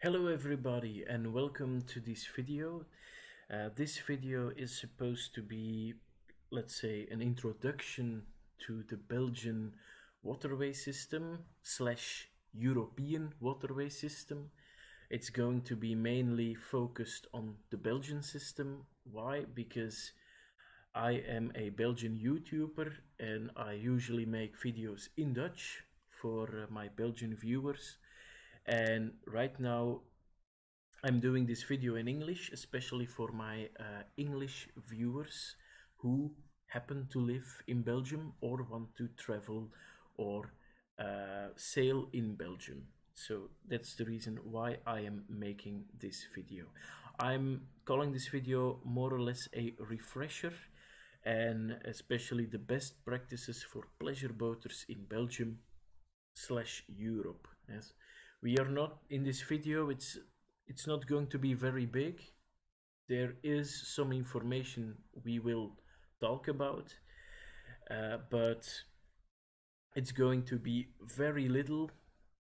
Hello everybody and welcome to this video. This video is supposed to be, let's say, an introduction to the Belgian waterway system slash European waterway system. It's going to be mainly focused on the Belgian system. Why? Because I am a Belgian YouTuber and I usually make videos in Dutch for my Belgian viewers. And right now I'm doing this video in English, especially for my English viewers who happen to live in Belgium or want to travel or sail in Belgium. So that's the reason why I am making this video. I'm calling this video more or less a refresher, and especially the best practices for pleasure boaters in Belgium slash Europe. Yes. We are not in this video, it's not going to be very big. There is some information we will talk about, but it's going to be very little,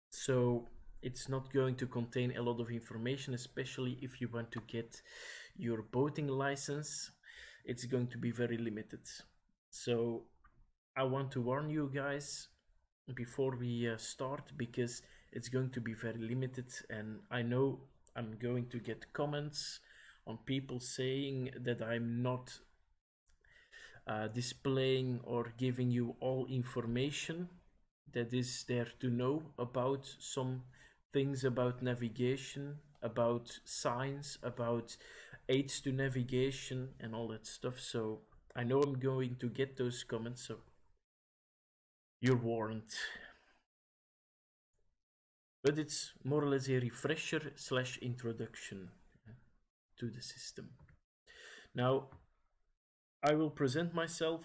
so it's not going to contain a lot of information, especially if you want to get your boating license. It's going to be very limited. So I want to warn you guys before we start, because it's going to be very limited, and I know I'm going to get comments on people saying that I'm not displaying or giving you all information that is there to know about some things about navigation, about signs, about aids to navigation and all that stuff. So I know I'm going to get those comments, so you're warned. But it's more or less a refresher slash introduction to the system. Now, I will present myself.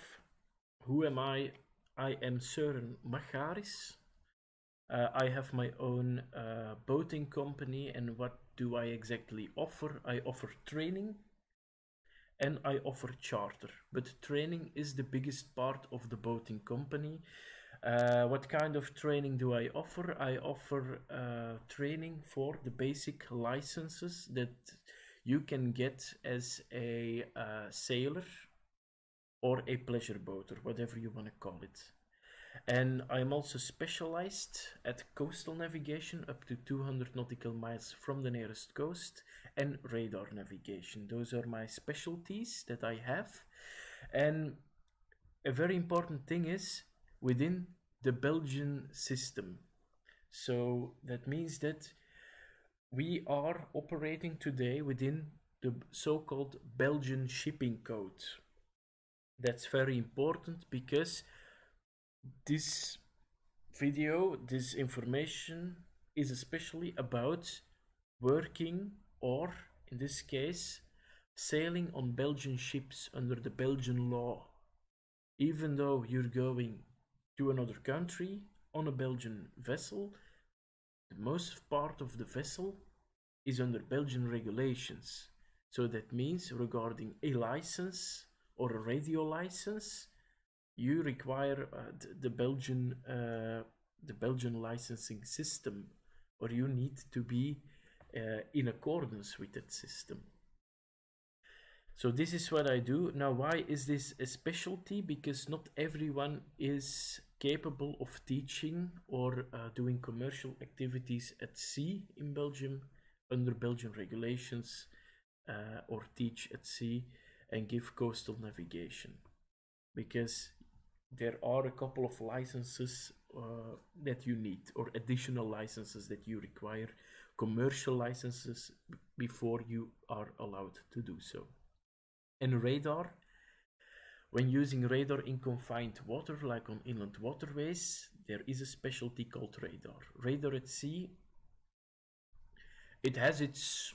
Who am I? I am Søren Macharis. I have my own boating company, and what do I exactly offer? I offer training and I offer charter, but training is the biggest part of the boating company. What kind of training do I offer? I offer training for the basic licenses that you can get as a sailor or a pleasure boater, whatever you want to call it. And I'm also specialized at coastal navigation up to 200 nautical miles from the nearest coast, and radar navigation. Those are my specialties that I have. And a very important thing is within the Belgian system. So that means that we are operating today within the so-called Belgian shipping code. That's very important, because this video, this information is especially about working, or in this case, sailing on Belgian ships under the Belgian law. Even though you're going to another country on a Belgian vessel, the most part of the vessel is under Belgian regulations. So that means regarding a license or a radio license, you require the Belgian licensing system, or you need to be in accordance with that system. So this is what I do. Now, why is this a specialty? Because not everyone is capable of teaching or doing commercial activities at sea in Belgium under Belgian regulations, or teach at sea and give coastal navigation. Because there are a couple of licenses that you need, or additional licenses that you require, commercial licenses, before you are allowed to do so. And radar, when using radar in confined water, like on inland waterways, there is a specialty called radar. Radar at sea, it has its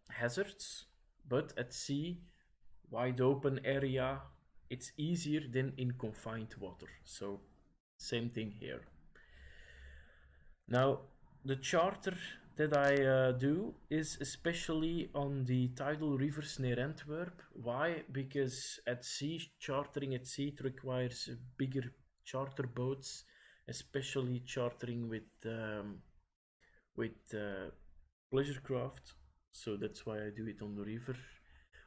hazards, but at sea, wide open area, it's easier than in confined water. So same thing here. Now, the charter that I do is especially on the tidal rivers near Antwerp. Why? Because at sea, chartering at sea, it requires bigger charter boats, especially chartering with with pleasure craft, so that's why I do it on the river,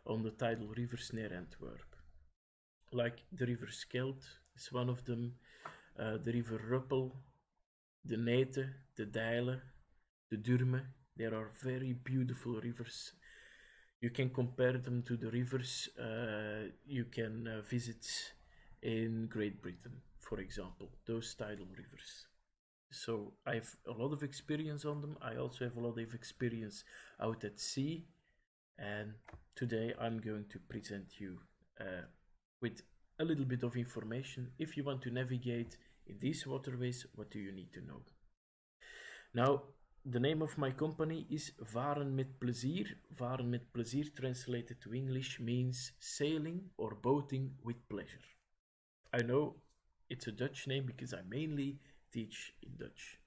on the tidal rivers near Antwerp. Like the river Scheldt is one of them, the river Ruppel, the Nete, the Deile, the Durme. There are very beautiful rivers. You can compare them to the rivers you can visit in Great Britain, for example, those tidal rivers. So I have a lot of experience on them. I also have a lot of experience out at sea, and today I'm going to present you with a little bit of information. If you want to navigate in these waterways, what do you need to know? Now, the name of my company is Varen met plezier. Varen met plezier, translated to English, means sailing or boating with pleasure. I know it's a Dutch name because I mainly teach in Dutch.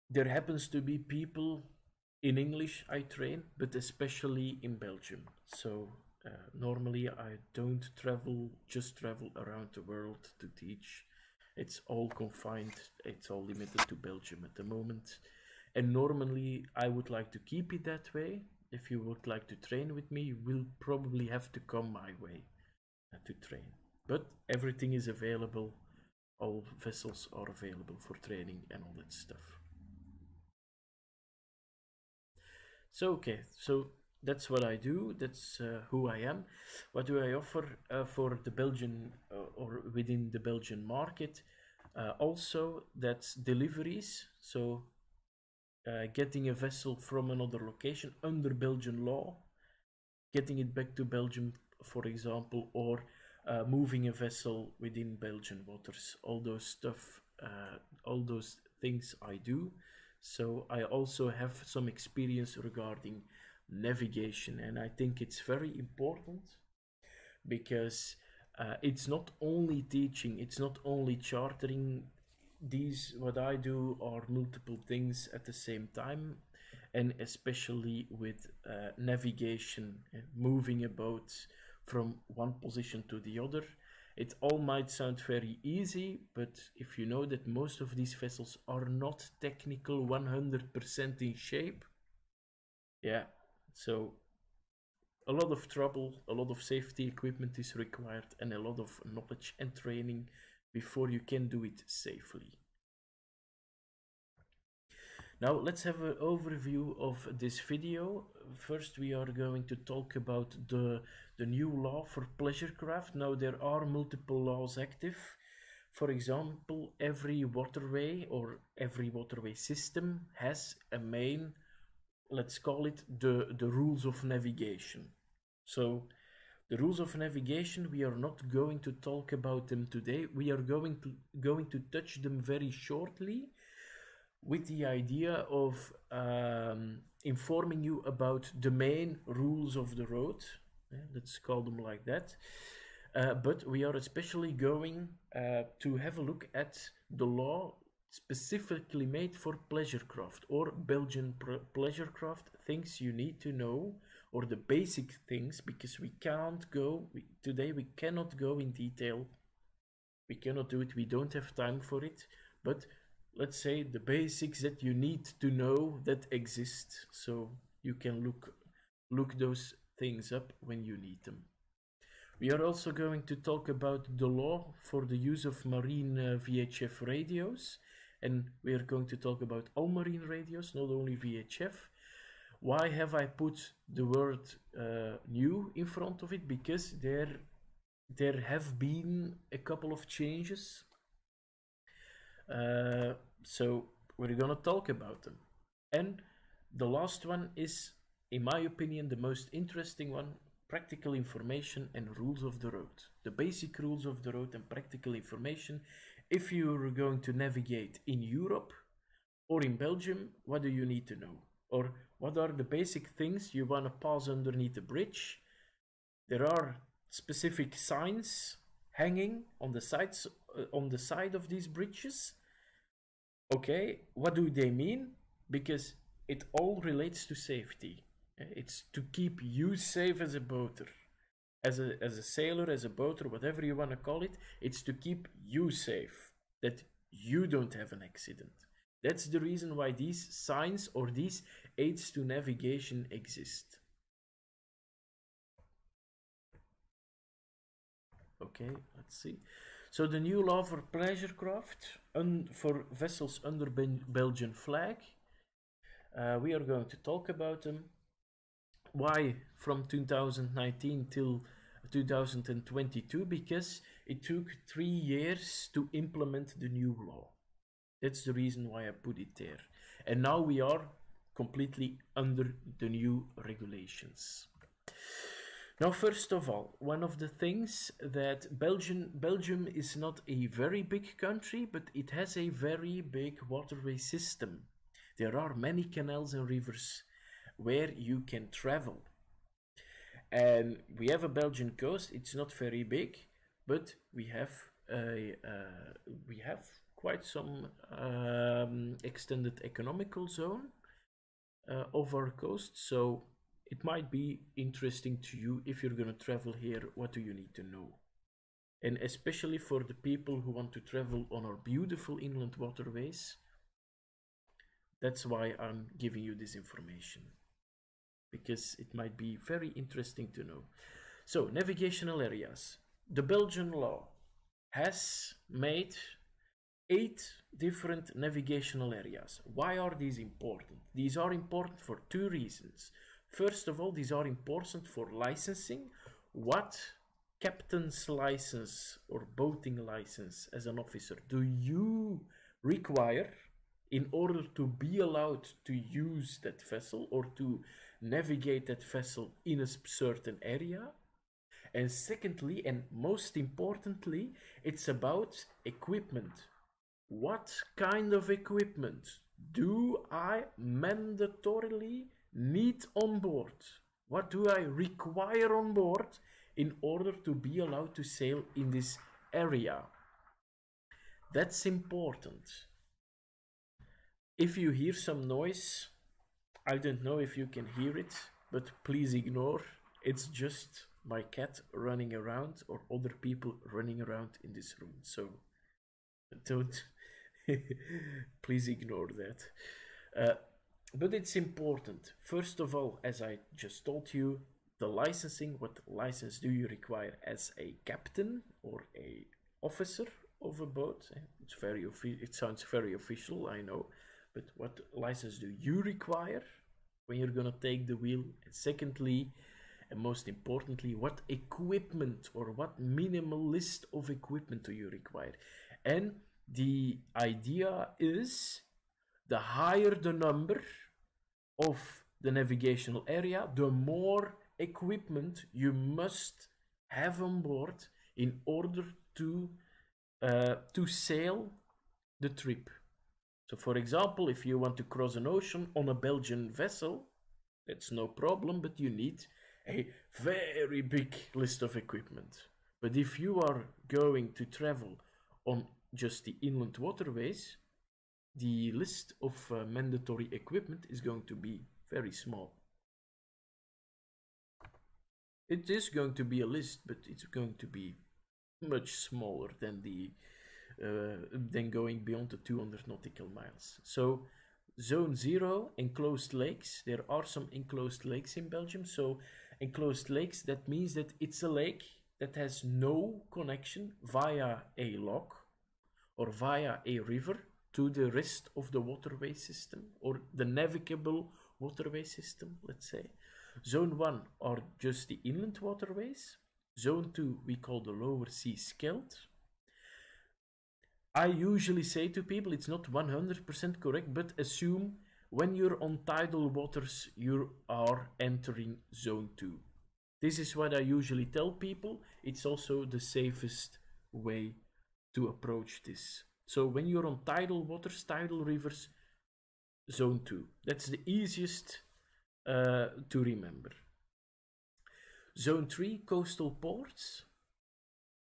There happens to be people in English I train, but especially in Belgium. So normally I don't just travel around the world to teach. It's all confined, it's all limited to Belgium at the moment. And normally I would like to keep it that way. If you would like to train with me, you will probably have to come my way to train. But everything is available. All vessels are available for training and all that stuff. So, okay, so that's what I do, that's who I am. What do I offer for the Belgian or within the Belgian market? Also, that's deliveries, so getting a vessel from another location under Belgian law, getting it back to Belgium, for example, or moving a vessel within Belgian waters. All those stuff, all those things I do. So I also have some experience regarding navigation, and I think it's very important because it's not only teaching, it's not only chartering. What I do are multiple things at the same time, and especially with navigation, moving a boat from one position to the other. It all might sound very easy, but if you know that most of these vessels are not technical 100% in shape, yeah, so a lot of trouble, a lot of safety equipment is required, and a lot of knowledge and training before you can do it safely. Now let's have an overview of this video. First we are going to talk about the new law for pleasure craft. Now there are multiple laws active. For example, every waterway or every waterway system has a main, let's call it the rules of navigation. So the rules of navigation, we are not going to talk about them today. We are going to touch them very shortly, with the idea of informing you about the main rules of the road. Let's call them like that. But we are especially going to have a look at the law specifically made for pleasure craft or Belgian pleasure craft, things you need to know, or the basic things, because we can't go, today we cannot go in detail. We cannot do it, we don't have time for it, but let's say the basics that you need to know that exist, so you can look those things up when you need them. We are also going to talk about the law for the use of marine VHF radios, and we are going to talk about all marine radios, not only VHF. Why have I put the word new in front of it? Because there have been a couple of changes. So we're gonna talk about them. And the last one is, in my opinion, the most interesting one: practical information and rules of the road. The basic rules of the road and practical information. If you're going to navigate in Europe or in Belgium, what do you need to know? Or what are the basic things you want to pass underneath the bridge? There are specific signs hanging on the sides, on the side of these bridges. Okay, what do they mean? Because it all relates to safety. It's to keep you safe as a boater, as a sailor, as a boater, whatever you want to call it. It's to keep you safe, that you don't have an accident. That's the reason why these signs or these aids to navigation exist. Okay, let's see. So the new law for pleasure craft for vessels under Belgian flag. We are going to talk about them. Why from 2019 till 2022? Because it took 3 years to implement the new law. That's the reason why I put it there. And now we are completely under the new regulations. Now, first of all, one of the things that Belgium is not a very big country, but it has a very big waterway system. There are many canals and rivers where you can travel. And we have a Belgian coast. It's not very big, but we have quite some extended economical zone of our coast. So it might be interesting to you if you're going to travel here. What do you need to know? And especially for the people who want to travel on our beautiful inland waterways. That's why I'm giving you this information, because it might be very interesting to know. So, navigational areas. The Belgian law has made 8 different navigational areas. Why are these important? These are important for 2 reasons. First of all, these are important for licensing. What captain's license or boating license as an officer do you require in order to be allowed to use that vessel or to navigate that vessel in a certain area? And secondly, and most importantly, it's about equipment. What kind of equipment do I mandatorily need on board? What do I require on board in order to be allowed to sail in this area? That's important. If you hear some noise, I don't know if you can hear it, but please ignore. It's just my cat running around or other people running around in this room. So don't, please ignore that. But it's important. First of all, as I just told you, the licensing, what license do you require as a captain or a officer of a boat? It sounds very official, I know. But what license do you require when you're going to take the wheel? And secondly, and most importantly, what equipment or what minimal list of equipment do you require? And the idea is, the higher the number of the navigational area, the more equipment you must have on board in order to sail the trip. So for example, if you want to cross an ocean on a Belgian vessel, that's no problem, but you need a very big list of equipment. But if you are going to travel on just the inland waterways, the list of mandatory equipment is going to be very small. It is going to be a list, but it's going to be much smaller than than going beyond the 200 nautical miles. So zone 0, enclosed lakes. There are some enclosed lakes in Belgium. So enclosed lakes, that means that it's a lake that has no connection via a lock or via a river to the rest of the waterway system or the navigable waterway system, let's say. Zone 1 are just the inland waterways. Zone 2 we call the lower sea skeld. I usually say to people, it's not 100% correct, but assume when you're on tidal waters, you are entering zone 2. This is what I usually tell people. It's also the safest way to approach this. So when you're on tidal waters, tidal rivers, zone 2. That's the easiest to remember. Zone 3, coastal ports.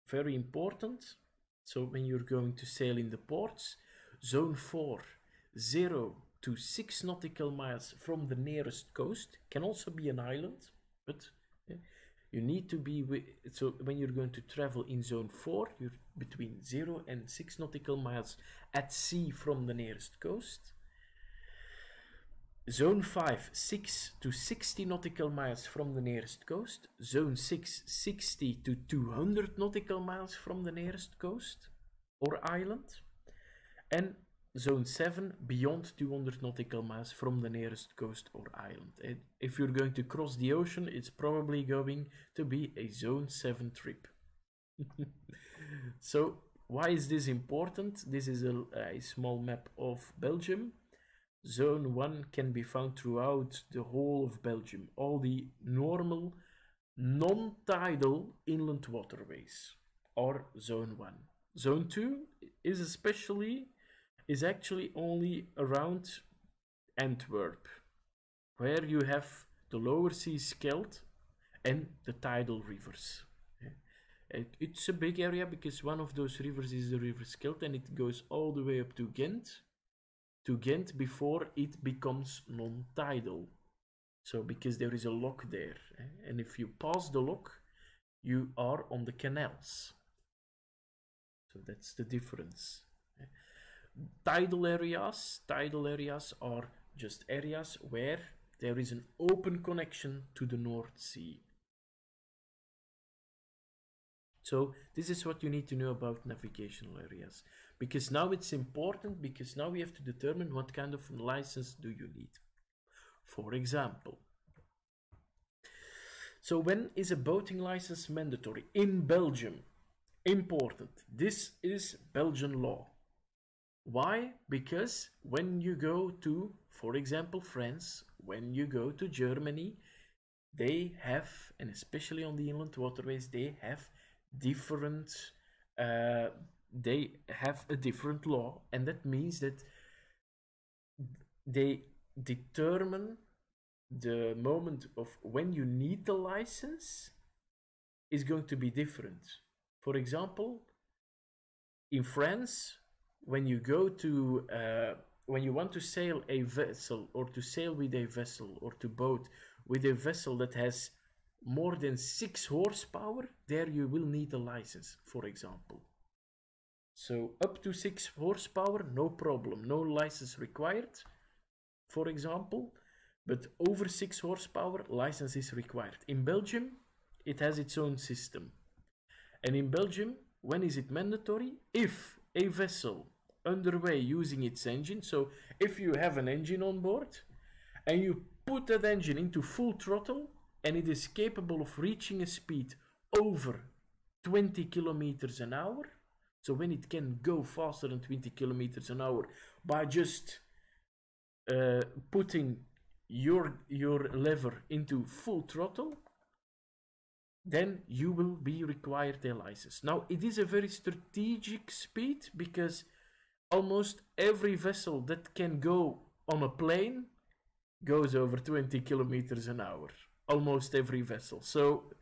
Very important. So when you're going to sail in the ports. Zone 4, 0 to 6 nautical miles from the nearest coast. Can also be an island, but you need to be so when you're going to travel in zone 4, between 0 and 6 nautical miles at sea from the nearest coast. Zone 5, 6 to 60 nautical miles from the nearest coast. Zone 6, 60 to 200 nautical miles from the nearest coast or island. And Zone 7, beyond 200 nautical miles from the nearest coast or island. And if you're going to cross the ocean, it's probably going to be a Zone 7 trip. So, why is this important? This is a small map of Belgium. Zone 1 can be found throughout the whole of Belgium. All the normal, non-tidal inland waterways are Zone 1. Zone 2 is actually only around Antwerp, where you have the lower sea Scheldt and the tidal rivers. It's a big area because one of those rivers is the River Scheldt, and it goes all the way up to Ghent before it becomes non-tidal. So because there is a lock there, and if you pass the lock, you are on the canals. So that's the difference. Tidal areas are just areas where there is an open connection to the North Sea. So this is what you need to know about navigational areas, because now it's important, because now we have to determine what kind of license do you need. For example, so when is a boating license mandatory? In Belgium, important. This is Belgian law. Why? Because when you go to, for example, France, when you go to Germany, they have, and especially on the inland waterways, they have a different law, and that means that they determine the moment of when you need the license is going to be different. For example, in France, when you go to when you want to sail a vessel, or to sail with a vessel, or to boat with a vessel that has more than 6 horsepower, there you will need a license, for example. So up to 6 horsepower, no problem, no license required, for example, but over 6 horsepower, license is required. In Belgium, it has its own system. And in Belgium, when is it mandatory? If a vessel underway using its engine, so if you have an engine on board and you put that engine into full throttle, and it is capable of reaching a speed over 20 kilometers an hour. So when it can go faster than 20 kilometers an hour by just putting your lever into full throttle, then you will be required a license. Now, it is a very strategic speed, because almost every vessel that can go on a plane goes over 20 kilometers an hour. Almost every vessel. So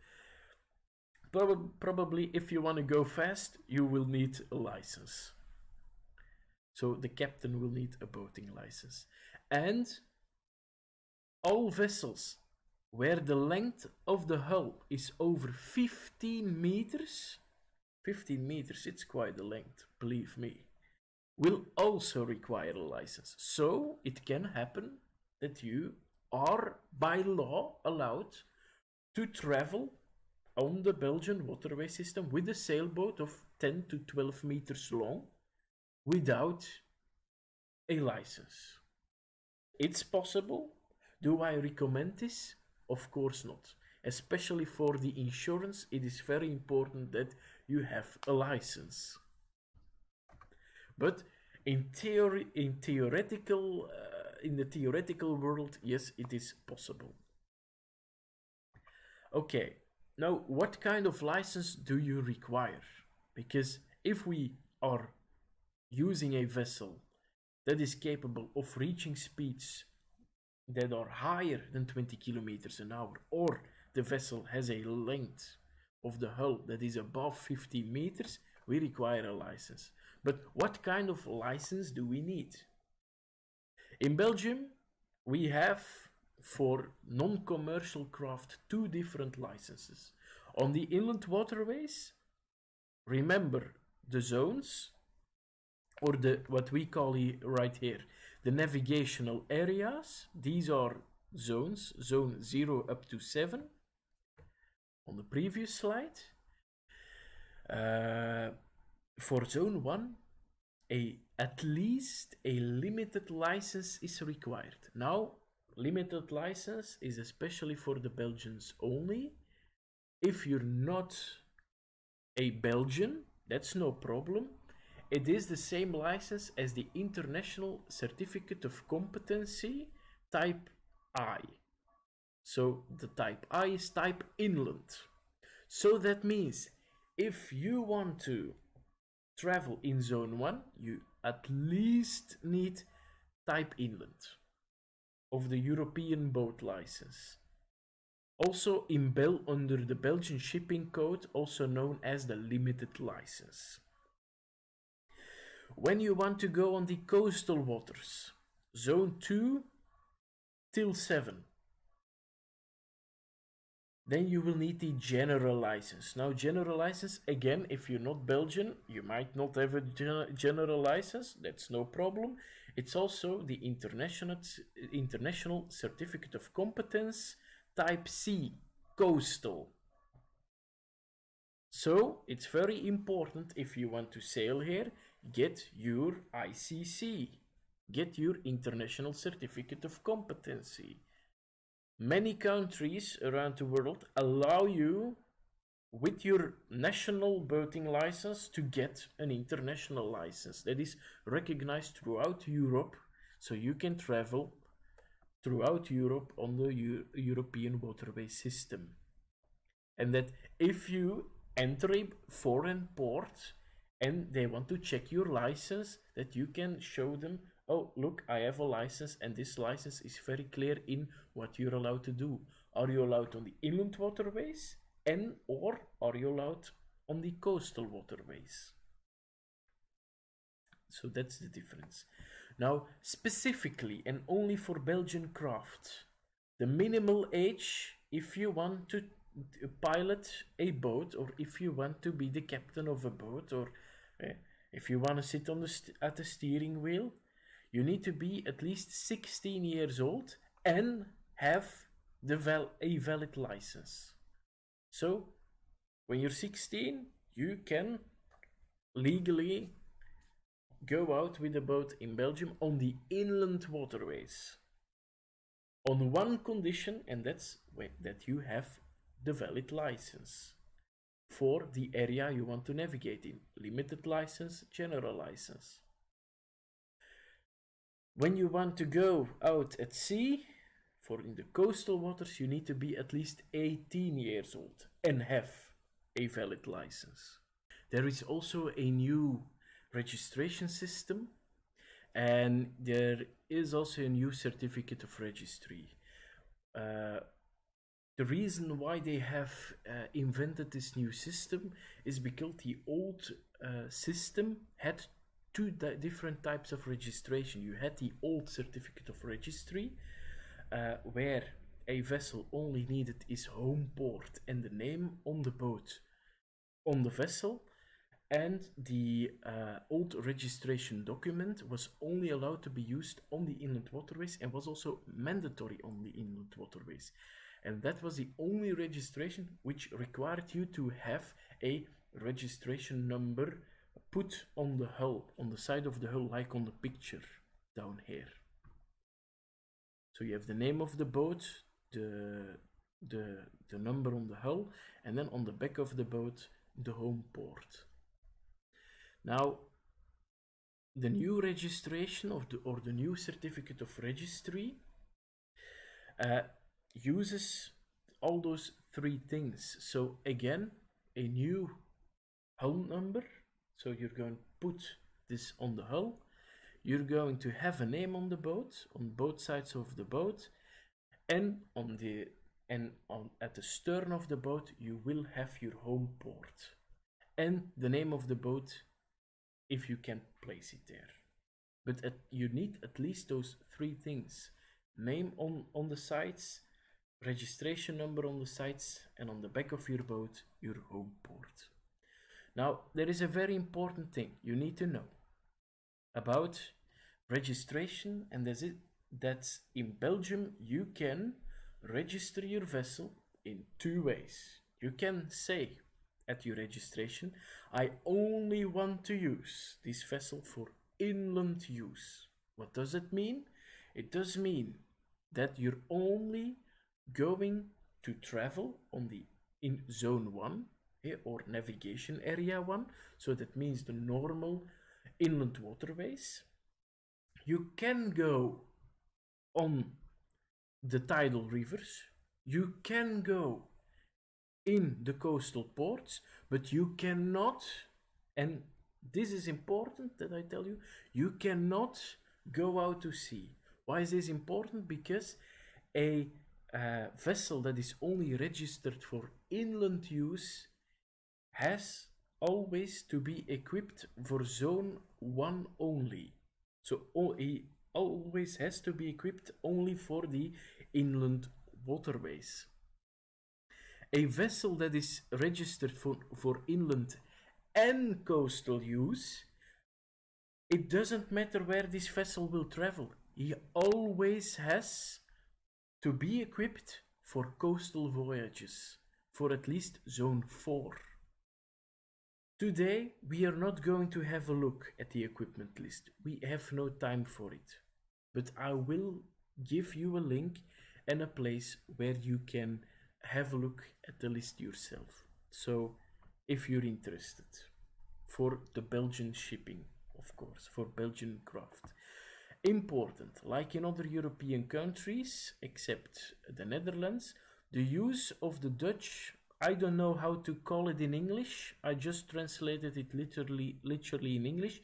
probably if you want to go fast, you will need a license. So the captain will need a boating license. And all vessels where the length of the hull is over 15 meters, 15 meters, it's quite a length, believe me, will also require a license. So it can happen that you are by law allowed to travel on the Belgian waterway system with a sailboat of 10 to 12 meters long without a license. It's possible. Do I recommend this? Of course not. Especially for the insurance, it is very important that you have a license. But in the theoretical world, yes, it is possible. Okay, now what kind of license do you require? Because if we are using a vessel that is capable of reaching speeds that are higher than 20 kilometers an hour, or the vessel has a length of the hull that is above 50 meters, we require a license. But what kind of license do we need? In Belgium, we have for non-commercial craft 2 different licenses. On the inland waterways, remember, the zones, or what we call right here, the navigational areas. These are zones, zone 0 up to 7, on the previous slide. For zone 1, at least a limited license is required. Now, limited license is especially for the Belgians only. If you're not a Belgian, that's no problem. It is the same license as the International Certificate of Competency Type I. So the Type I is Type Inland. So that means if you want to travel in Zone 1, you at least need Type Inland of the European boat license. Also under the Belgian shipping code, also known as the limited license. When you want to go on the coastal waters, zone 2 till 7, then you will need the general license. Now, general license, again, if you're not Belgian, you might not have a general license, that's no problem. It's also the International Certificate of Competence Type C, coastal. So it's very important, if you want to sail here, get your ICC, get your International Certificate of Competency. Many countries around the world allow you, with your national boating license, to get an international license that is recognized throughout Europe, so you can travel throughout Europe on the European waterway system. And that if you enter a foreign port and they want to check your license, that you can show them, oh, look, I have a license, and this license is very clear in what you're allowed to do. Are you allowed on the inland waterways, or are you allowed on the coastal waterways? So that's the difference. Now, specifically and only for Belgian craft, the minimal age, if you want to pilot a boat, or if you want to be the captain of a boat, or if you want to sit on at the steering wheel, you need to be at least 16 years old and have a valid license. So, when you're 16, you can legally go out with a boat in Belgium on the inland waterways. On one condition, and that's that you have the valid license for the area you want to navigate in. Limited license, general license. When you want to go out at sea, in the coastal waters, you need to be at least 18 years old and have a valid license. There is also a new registration system, and there is also a new certificate of registry. The reason why they have invented this new system is because the old system had two different types of registration. You had the old certificate of registry, where a vessel only needed its home port and the name on the boat on the vessel, and the old registration document was only allowed to be used on the inland waterways and was also mandatory on the inland waterways. And that was the only registration which required you to have a registration number put on the hull, on the side of the hull, like on the picture down here. So you have the name of the boat, the number on the hull, and then on the back of the boat, the home port. Now, the new registration or the new certificate of registry uses all those three things. So again, a new hull number. So you're going to put this on the hull. You're going to have a name on the boat, on both sides of the boat, and at the stern of the boat you will have your home port and the name of the boat, if you can place it there. But you need at least those three things: name on the sides, registration number on the sides, and on the back of your boat, your home port. Now, there is a very important thing you need to know about registration, and that's in Belgium you can register your vessel in two ways. You can say at your registration, I only want to use this vessel for inland use. What does it mean? It does mean that you're only going to travel in zone 1 or navigation area 1, so that means the normal inland waterways. You can go on the tidal rivers, you can go in the coastal ports, but you cannot, and this is important that I tell you, you cannot go out to sea. Why is this important? Because a vessel that is only registered for inland use has always to be equipped for zone 1 only. So he always has to be equipped only for the inland waterways. A vessel that is registered for inland and coastal use, it doesn't matter where this vessel will travel. He always has to be equipped for coastal voyages, for at least zone 4. Today, we are not going to have a look at the equipment list. We have no time for it. But I will give you a link and a place where you can have a look at the list yourself. So, if you're interested, for the Belgian shipping, of course, for Belgian craft. Important, like in other European countries, except the Netherlands, the use of the Dutch, I don't know how to call it in English, I just translated it literally in English.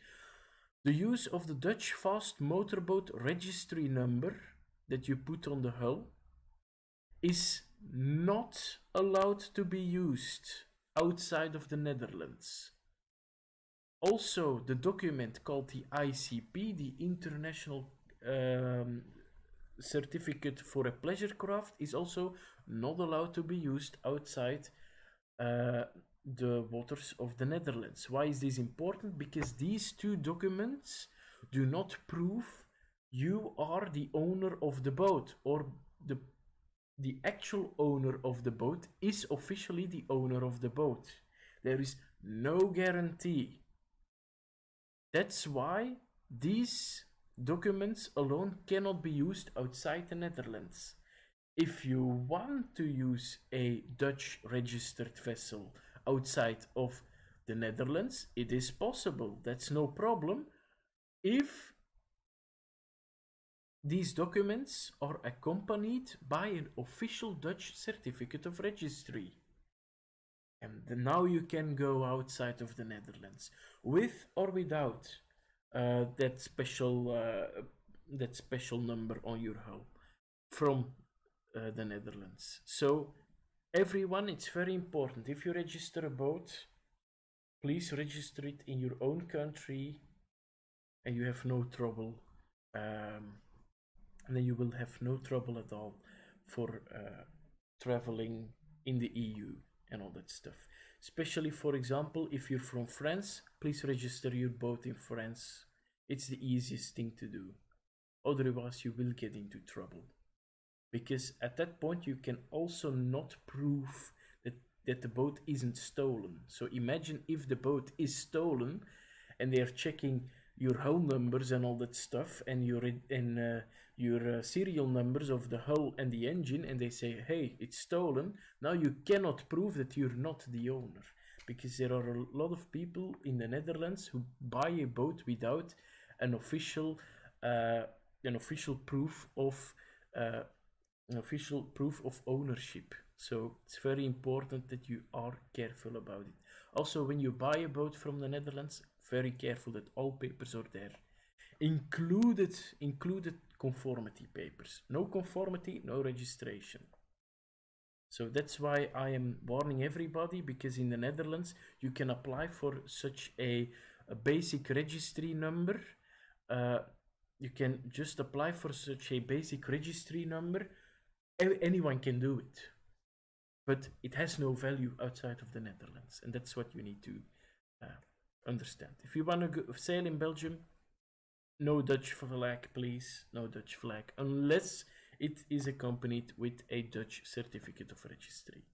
The use of the Dutch fast motorboat registry number that you put on the hull is not allowed to be used outside of the Netherlands. Also, the document called the ICP, the International Certificate for a Pleasure Craft, is also not allowed to be used outside the waters of the Netherlands. Why is this important? Because these two documents do not prove you are the owner of the boat, or the actual owner of the boat is officially the owner of the boat. There is no guarantee. That's why these documents alone cannot be used outside the Netherlands. If you want to use a Dutch registered vessel outside of the Netherlands, it is possible. That's no problem if these documents are accompanied by an official Dutch certificate of registry. And now you can go outside of the Netherlands, with or without that special number on your hull from the Netherlands. So everyone, it's very important. If you register a boat, please register it in your own country, and you have no trouble. And then you will have no trouble at all for traveling in the EU and all that stuff. Especially, for example, if you're from France, please register your boat in France. It's the easiest thing to do. Otherwise, you will get into trouble. Because at that point, you can also not prove that the boat isn't stolen. So imagine if the boat is stolen and they're checking your hull numbers and all that stuff, and your serial numbers of the hull and the engine, and they say, hey, it's stolen. Now you cannot prove that you're not the owner, because there are a lot of people in the Netherlands who buy a boat without an official proof of ownership. So it's very important that you are careful about it. Also, when you buy a boat from the Netherlands, very careful that all papers are there. Included conformity papers. No conformity, no registration. So that's why I am warning everybody, because in the Netherlands you can apply for such a basic registry number. You can just apply for such a basic registry number. Anyone can do it. But it has no value outside of the Netherlands, and that's what you need to understand. If you want to sail in Belgium, no Dutch flag, please. No Dutch flag, unless it is accompanied with a Dutch certificate of registry.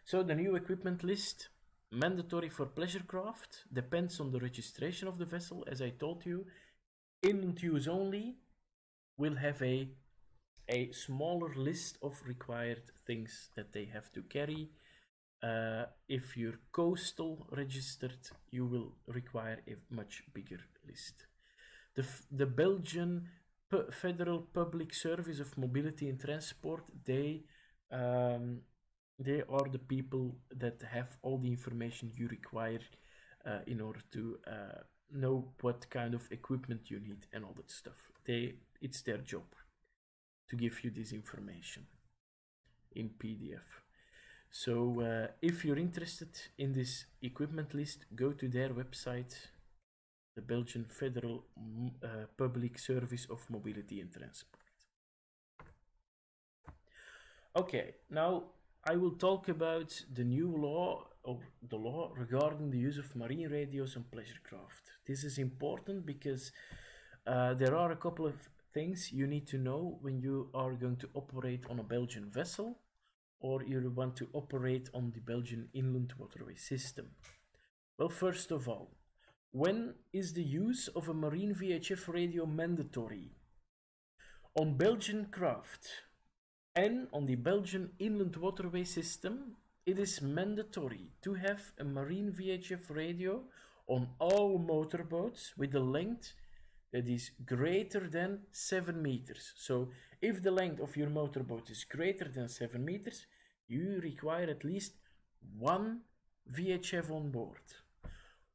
So the new equipment list, mandatory for pleasure craft, depends on the registration of the vessel. As I told you, inland use only will have a smaller list of required things that they have to carry. If you're coastal registered, you will require a much bigger list. The Belgian Federal Public Service of Mobility and Transport, they are the people that have all the information you require in order to know what kind of equipment you need and all that stuff. It's their job to give you this information in PDF. So if you're interested in this equipment list, go to their website, the Belgian Federal Public Service of Mobility and Transport. Okay, now I will talk about the new law, or the law regarding the use of marine radios on pleasure craft. This is important because there are a couple of things you need to know when you are going to operate on a Belgian vessel, or you want to operate on the Belgian inland waterway system. Well, first of all, when is the use of a marine VHF radio mandatory? On Belgian craft and on the Belgian inland waterway system, it is mandatory to have a marine VHF radio on all motorboats with a length that is greater than 7 meters. So if the length of your motorboat is greater than 7 meters, you require at least one VHF on board.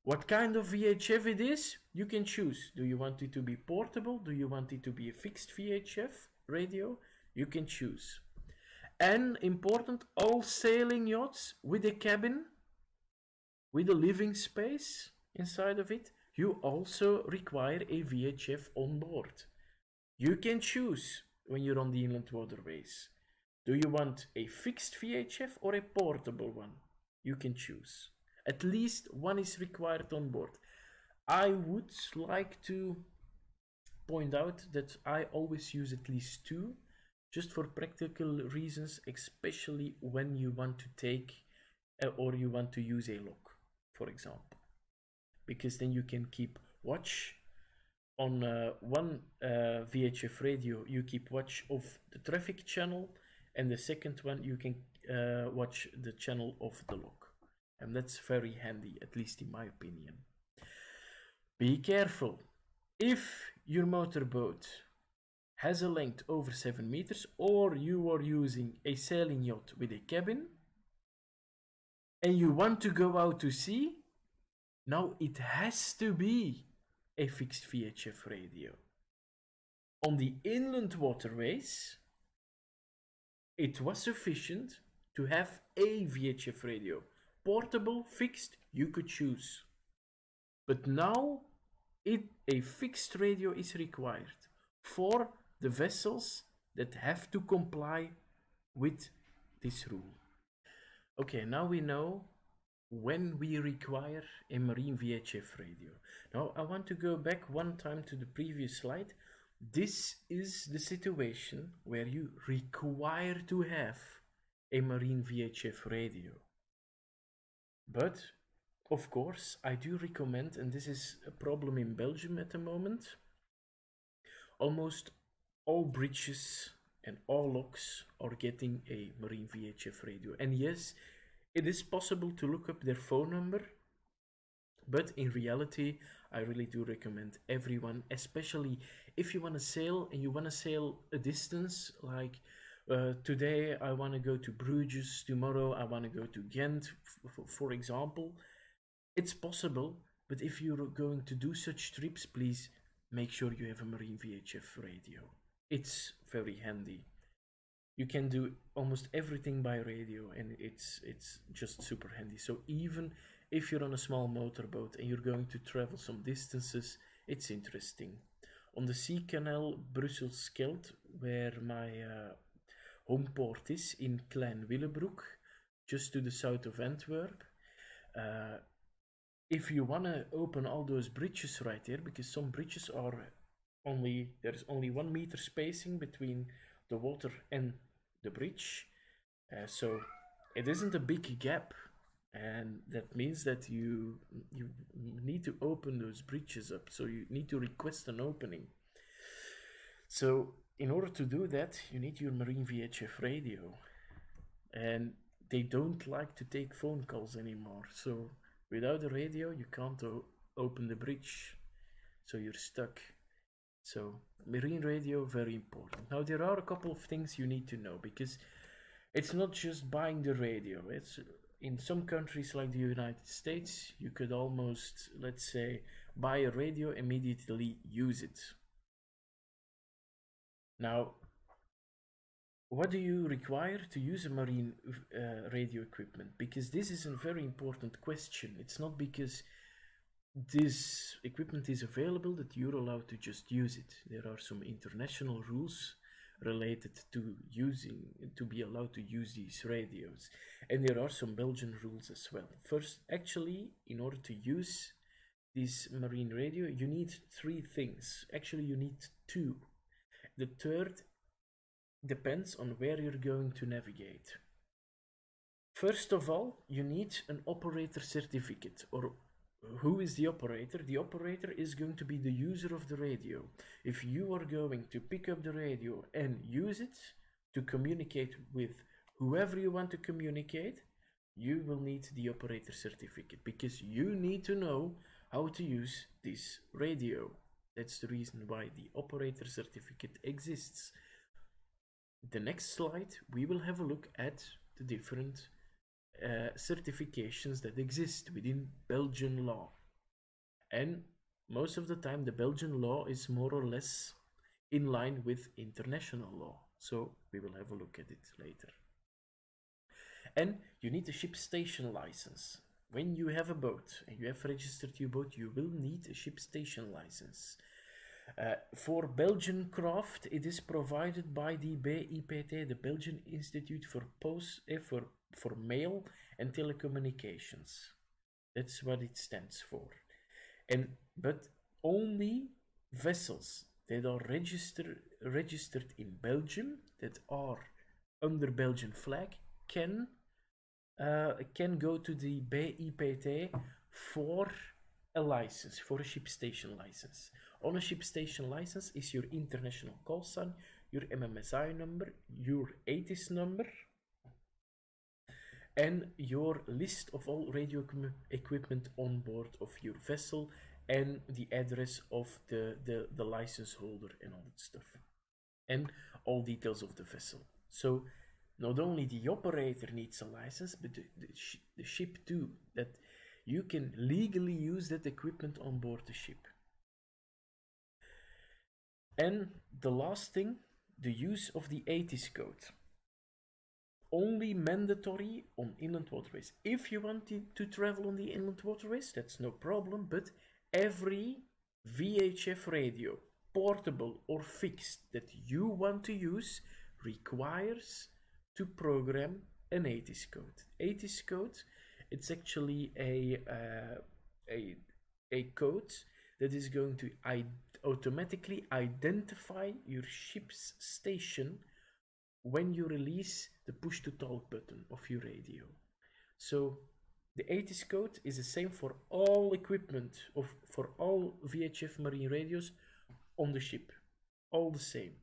What kind of VHF it is, you can choose. Do you want it to be portable? Do you want it to be a fixed VHF radio? You can choose. And important, all sailing yachts with a cabin, with a living space inside of it, you also require a VHF on board. You can choose when you're on the inland waterways. Do you want a fixed VHF or a portable one? You can choose. At least one is required on board. I would like to point out that I always use at least two, just for practical reasons, especially when you want to take or you want to use a lock, for example. Because then you can keep watch on one VHF radio, you keep watch of the traffic channel, and the second one you can watch the channel of the lock. And that's very handy, at least in my opinion. Be careful. If your motorboat has a length over 7 meters, or you are using a sailing yacht with a cabin, and you want to go out to sea, now it has to be a fixed VHF radio. On the inland waterways, it was sufficient to have a VHF radio. Portable, fixed, you could choose. But now a fixed radio is required for the vessels that have to comply with this rule. Okay, now we know when we require a marine VHF radio. Now I want to go back one time to the previous slide. This is the situation where you require to have a marine VHF radio. But of course I do recommend, and this is a problem in Belgium at the moment, almost all bridges and all locks are getting a marine VHF radio. And yes, it is possible to look up their phone number, but in reality I really do recommend everyone, especially if you want to sail and you want to sail a distance, like today I want to go to Bruges, tomorrow I want to go to Ghent, for example. It's possible, but if you're going to do such trips, please make sure you have a marine VHF radio. It's very handy. You can do almost everything by radio, and it's just super handy. So even if you're on a small motorboat and you're going to travel some distances, it's interesting. On the sea canal Brussels-Skeld, where my home port is in Klein Willebroek, just to the south of Antwerp, if you want to open all those bridges right there, because some bridges are there's only 1 meter spacing between the water and the bridge, so it isn't a big gap, and that means that you need to open those bridges up, so you need to request an opening. So in order to do that, you need your marine VHF radio, and they don't like to take phone calls anymore, so without the radio you can't open the bridge, so you're stuck. So marine radio, very important. Now there are a couple of things you need to know, because it's not just buying the radio. It's in some countries like the United States, you could almost, let's say, buy a radio, immediately use it. Now, what do you require to use a marine radio equipment? Because this is a very important question. It's not because this equipment is available that you're allowed to just use it. There are some international rules related to be allowed to use these radios, and there are some Belgian rules as well. First, actually, in order to use this marine radio, you need 3 things. Actually, you need 2. The third depends on where you're going to navigate. First of all, you need an operator certificate. Or who is the operator? The operator is going to be the user of the radio. If you are going to pick up the radio and use it to communicate with whoever you want to communicate, you will need the operator certificate, because you need to know how to use this radio. That's the reason why the operator certificate exists. The next slide, we will have a look at the different certifications that exist within Belgian law. And most of the time the Belgian law is more or less in line with international law. So we will have a look at it later. And you need a ship station license. When you have a boat and you have registered your boat, you will need a ship station license. For Belgian craft, it is provided by the BIPT, the Belgian Institute for for Mail and Telecommunications. That's what it stands for. But only vessels that are registered in Belgium, that are under Belgian flag, can go to the BIPT for a license, for a ship station license. On a ship station license is your international call sign, your MMSI number, your ATIS number, and your list of all radio equipment on board of your vessel, and the address of the license holder and all that stuff, and all details of the vessel. So not only the operator needs a license, but the ship too, that you can legally use that equipment on board the ship. And the last thing, the use of the ATIS code. Only mandatory on inland waterways. If you want to travel on the inland waterways, that's no problem, but every VHF radio, portable or fixed, that you want to use requires to program an ATIS code. ATIS code, it's actually a code that is going to automatically identify your ship's station when you release the push to talk button of your radio. So the ATIS code is the same for all equipment, for all VHF marine radios on the ship, all the same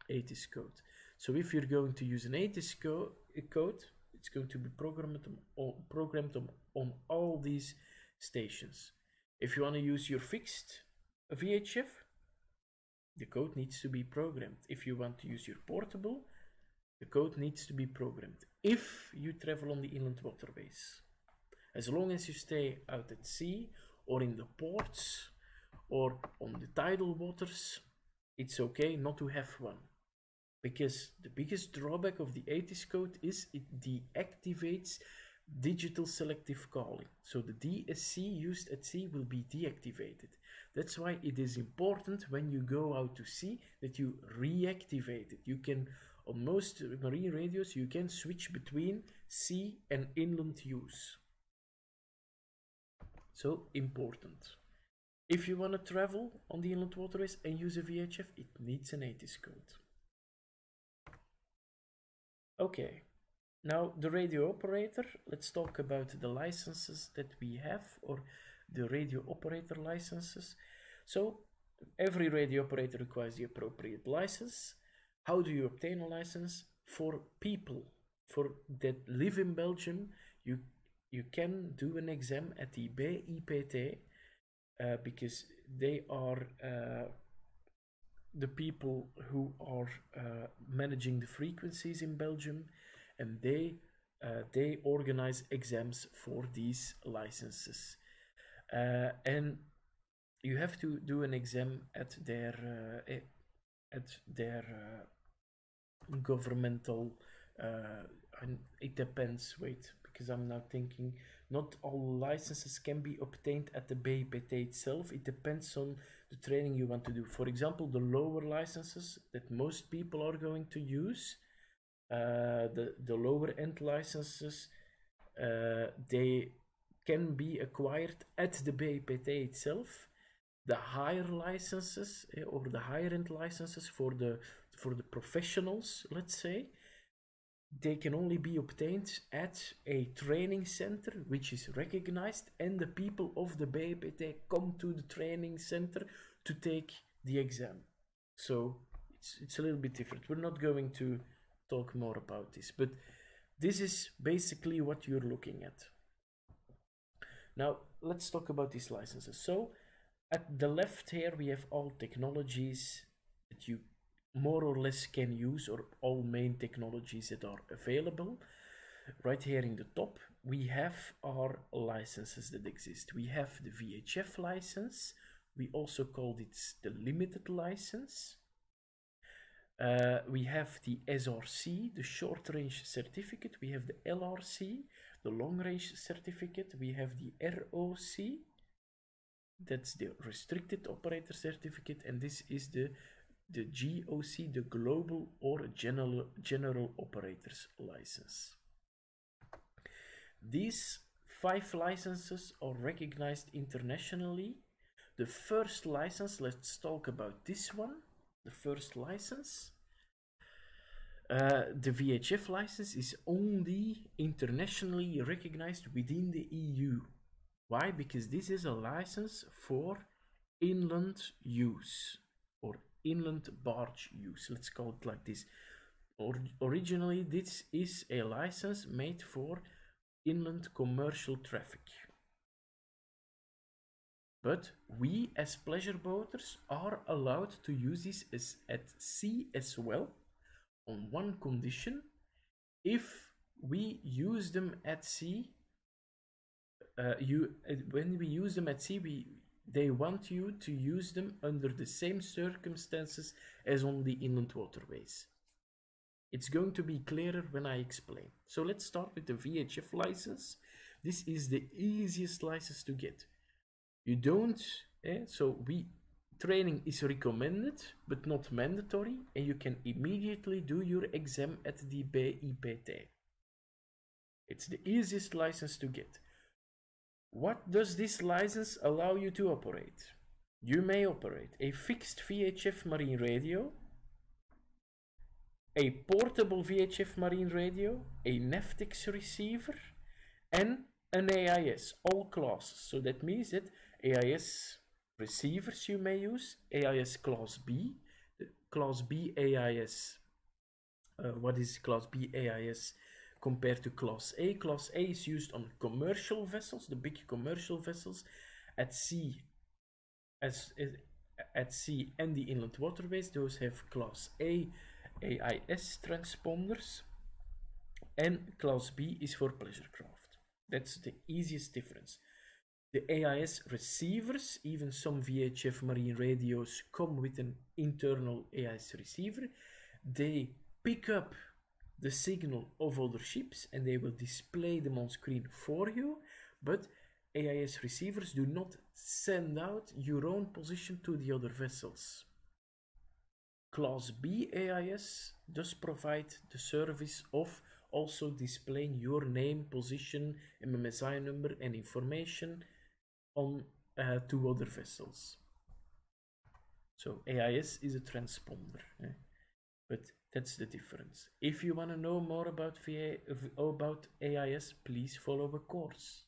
ATIS code. So if you're going to use an ATIS code, it's going to be programmed on all these stations. If you want to use your fixed VHF, the code needs to be programmed. If you want to use your portable, the code needs to be programmed. If you travel on the inland waterways, as long as you stay out at sea or in the ports or on the tidal waters, it's okay not to have one. Because the biggest drawback of the ATIS code is it deactivates digital selective calling. So the DSC used at sea will be deactivated. That's why it is important when you go out to sea that you reactivate it. You can, on most marine radios, you can switch between sea and inland use. So important. If you want to travel on the inland waterways and use a VHF, it needs an ATIS code. Okay, now the radio operator. Let's talk about the licenses that we have, or the radio operator licenses. So every radio operator requires the appropriate license. How do you obtain a license? For people that live in Belgium, you can do an exam at the BIPT, because they are the people who are managing the frequencies in Belgium, and they organize exams for these licenses, and you have to do an exam at their governmental, and it depends. Wait, because I'm now thinking, not all licenses can be obtained at the BIPT itself. It depends on the training you want to do. For example, the lower licenses that most people are going to use, the lower end licenses, they can be acquired at the BIPT itself. The higher licenses, or the higher end licenses for the professionals, let's say, they can only be obtained at a training center which is recognized, and the people of the BIPT come to the training center to take the exam. So it's a little bit different. We're not going to talk more about this, but this is basically what you're looking at. Now let's talk about these licenses. So at the left here we have all technologies that you more or less can use, or all main technologies that are available. Right here in the top we have our licenses that exist. We have the VHF license. We also called it the limited license. We have the SRC, the short range certificate. We have the LRC, the long range certificate. We have the ROC, that's the restricted operator certificate, and this is the GOC, the global or general operators license. These 5 licenses are recognized internationally. The first license, let's talk about this one. The first license, the VHF license, is only internationally recognized within the EU. Why? Because this is a license for inland use, or inland barge use, let's call it like this. Originally this is a license made for inland commercial traffic, but we as pleasure boaters are allowed to use this at sea as well, on one condition: if we use them at sea, when we use them at sea, they want you to use them under the same circumstances as on the inland waterways. It's going to be clearer when I explain. So let's start with the VHF license. This is the easiest license to get. You don't, training is recommended but not mandatory, and you can immediately do your exam at the BIPT. It's the easiest license to get. What does this license allow you to operate? You may operate a fixed VHF marine radio, a portable VHF marine radio, a NAVTX receiver, and an AIS, all classes. So that means that AIS receivers you may use, AIS Class B, Class B AIS. What is Class B AIS compared to Class A? Class A is used on commercial vessels, the big commercial vessels at sea, at sea and the inland waterways. Those have Class A AIS transponders, and Class B is for pleasure craft. That's the easiest difference. The AIS receivers, even some VHF marine radios come with an internal AIS receiver. They pick up the signal of other ships and they will display them on screen for you, but AIS receivers do not send out your own position to the other vessels. Class B AIS does provide the service of also displaying your name, position, MMSI number and information on to other vessels. So AIS is a transponder, but that's the difference. If you want to know more about AIS, please follow a course.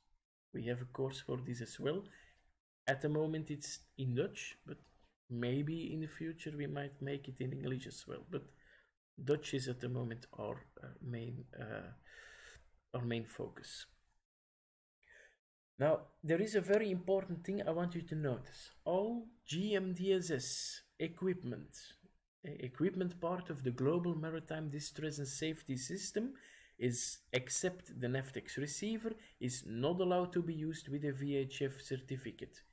We have a course for this as well. At the moment it's in Dutch, but maybe in the future we might make it in English as well. But Dutch is at the moment our main focus. Now, there is a very important thing I want you to notice. All GMDSS equipment part of the Global Maritime Distress and Safety System is, except the NAVTEX receiver, is not allowed to be used with a VHF certificate.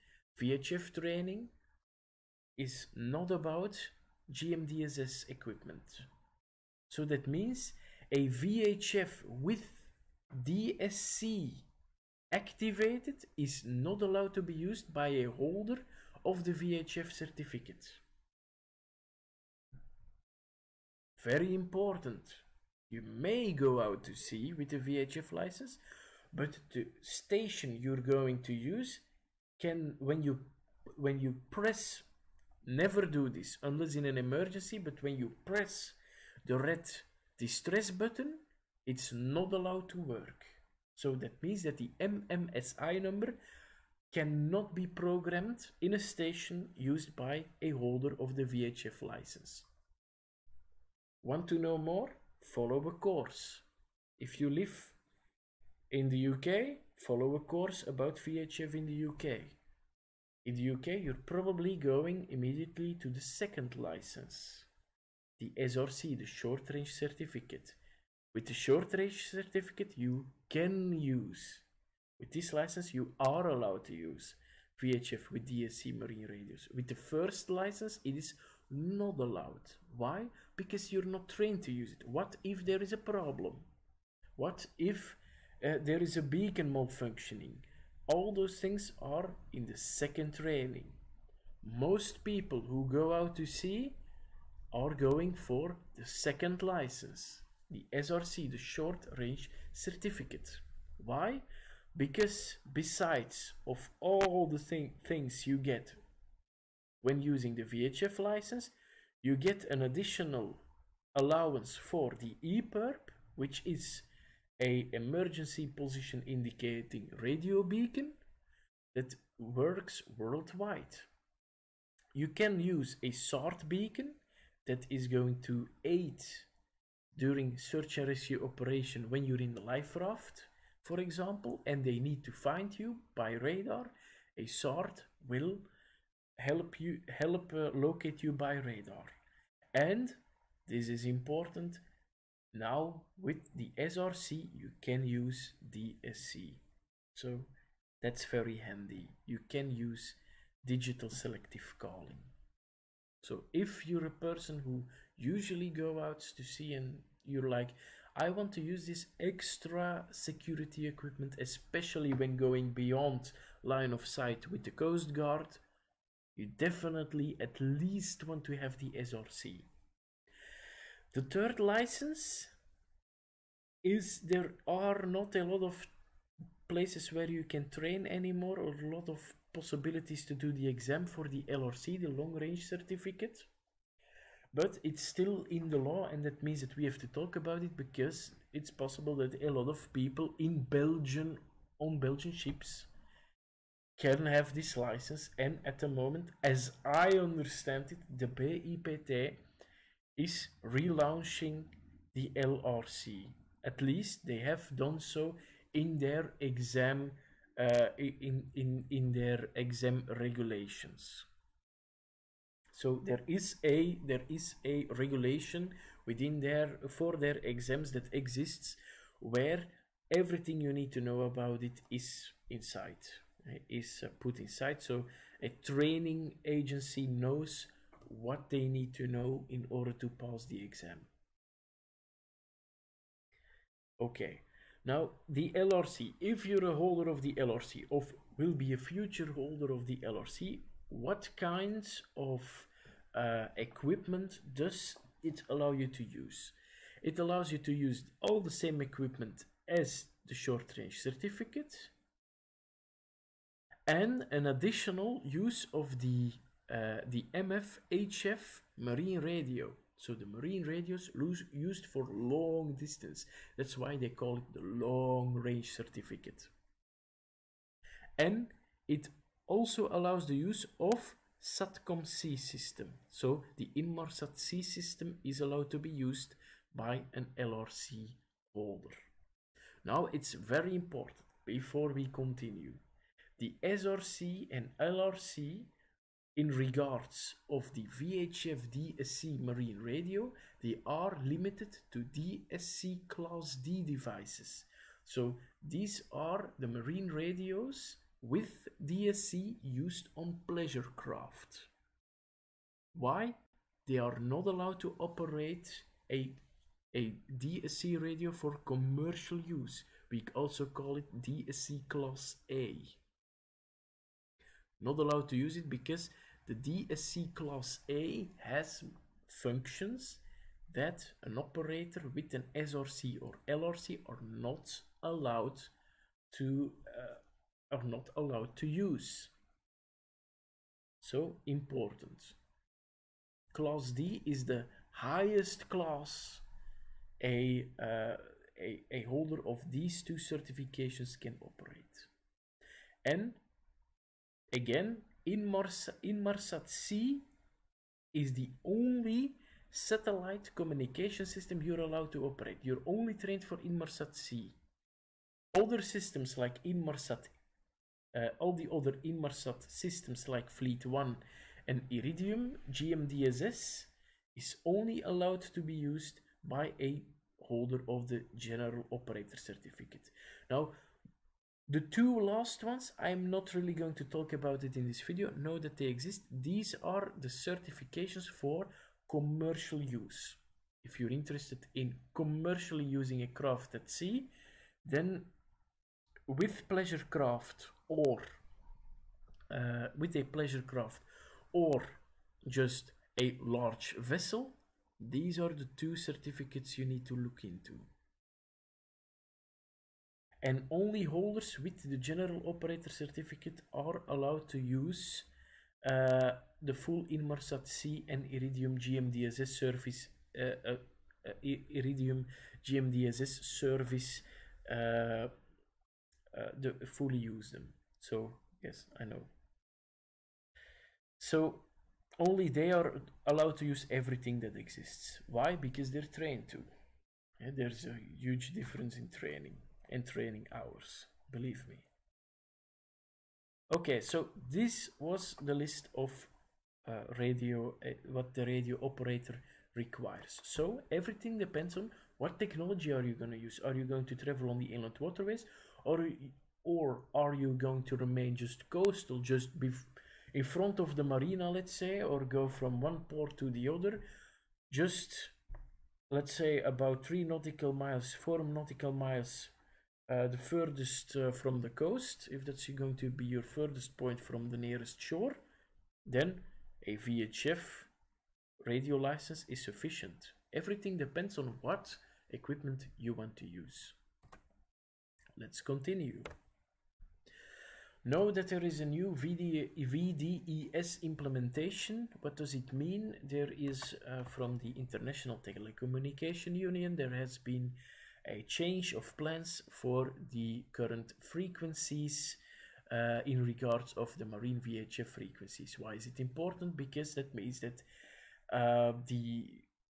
VHF training is not about GMDSS equipment. So that means a VHF with DSC activated is not allowed to be used by a holder of the VHF certificate. Very important. You may go out to sea with a VHF license, but the station you're going to use can, when you press, never do this unless in an emergency, but when you press the red distress button, it's not allowed to work. So that means that the MMSI number cannot be programmed in a station used by a holder of the VHF license. Want to know more? Follow a course. If you live in the UK, follow a course about VHF in the UK. In the UK, you're probably going immediately to the second license, the SRC, the Short Range Certificate. With the Short Range Certificate, you can use, with this license, you are allowed to use VHF with DSC marine radios. With the first license, it is not allowed. Why? Because you're not trained to use it. What if there is a problem? What if there is a beacon malfunctioning? All those things are in the second training. Most people who go out to sea are going for the second license, the SRC, the Short Range Certificate. Why? Because besides of all the things you get when using the VHF license, you get an additional allowance for the EPIRB, which is an emergency position indicating radio beacon that works worldwide. You can use a SART beacon that is going to aid during search and rescue operation when you're in the life raft, for example, and they need to find you by radar. A SART will help locate you by radar. And this is important. Now with the SRC you can use DSC, so that's very handy. You can use digital selective calling. So if you're a person who usually go out to sea and you're like, I want to use this extra security equipment, especially when going beyond line of sight with the Coast Guard, you definitely at least want to have the SRC. The third license is there are not a lot of places where you can train anymore, or a lot of possibilities to do the exam for the LRC, the long range certificate. But it's still in the law, and that means that we have to talk about it, because it's possible that a lot of people in Belgium, on Belgian ships, can have this license. And at the moment, as I understand it, the BIPT is relaunching the LRC. At least they have done so in their exam, in their exam regulations. So there is a regulation within there for their exams that exists, where everything you need to know about it is inside, is put inside. So a training agency knows what they need to know in order to pass the exam. Okay, now the LRC, if you're a holder of the LRC, or will be a future holder of the LRC, what kinds of equipment does it allow you to use? It allows you to use all the same equipment as the short range certificate, and an additional use of the MF-HF marine radio. So the marine radios used for long distance. That's why they call it the long range certificate. And it also allows the use of SATCOM-C system. So the Inmarsat-C system is allowed to be used by an LRC holder. Now it's very important, before we continue, the SRC and LRC, in regards of the VHF DSC marine radio, they are limited to DSC Class D devices. So these are the marine radios with DSC used on pleasure craft. Why? They are not allowed to operate a DSC radio for commercial use. We also call it DSC Class A. Not allowed to use it because the DSC Class A has functions that an operator with an SRC or LRC are not allowed to use. So important. Class D is the highest class a holder of these two certifications can operate. And again, Inmarsat-C is the only satellite communication system you're allowed to operate. You're only trained for Inmarsat-C. Other systems like Inmarsat, all the other Inmarsat systems like Fleet 1 and Iridium GMDSS is only allowed to be used by a holder of the General Operator Certificate. Now, the two last ones, I'm not really going to talk about it in this video. Know that they exist. These are the certifications for commercial use. If you're interested in commercially using a craft at sea, then with pleasure craft or with a pleasure craft or just a large vessel, these are the two certificates you need to look into. And only holders with the General Operator Certificate are allowed to use the full Inmarsat-C and Iridium GMDSS service, Iridium GMDSS service, fully use them. So yes, I know. So only they are allowed to use everything that exists. Why? Because they're trained to. Yeah, there's a huge difference in training and training hours, believe me. Okay, so this was the list of what the radio operator requires. So everything depends on what technology are you going to use. Are you going to travel on the inland waterways, or are you going to remain just coastal, just be in front of the marina, let's say, or go from one port to the other, just let's say about 3 nautical miles, 4 nautical miles, the furthest from the coast, if that's going to be your furthest point from the nearest shore, then a VHF radio license is sufficient. Everything depends on what equipment you want to use. Let's continue. Know that there is a new VDES implementation. What does it mean? There is, from the International Telecommunication Union, there has been a change of plans for the current frequencies in regards of the marine VHF frequencies. Why is it important? Because that means that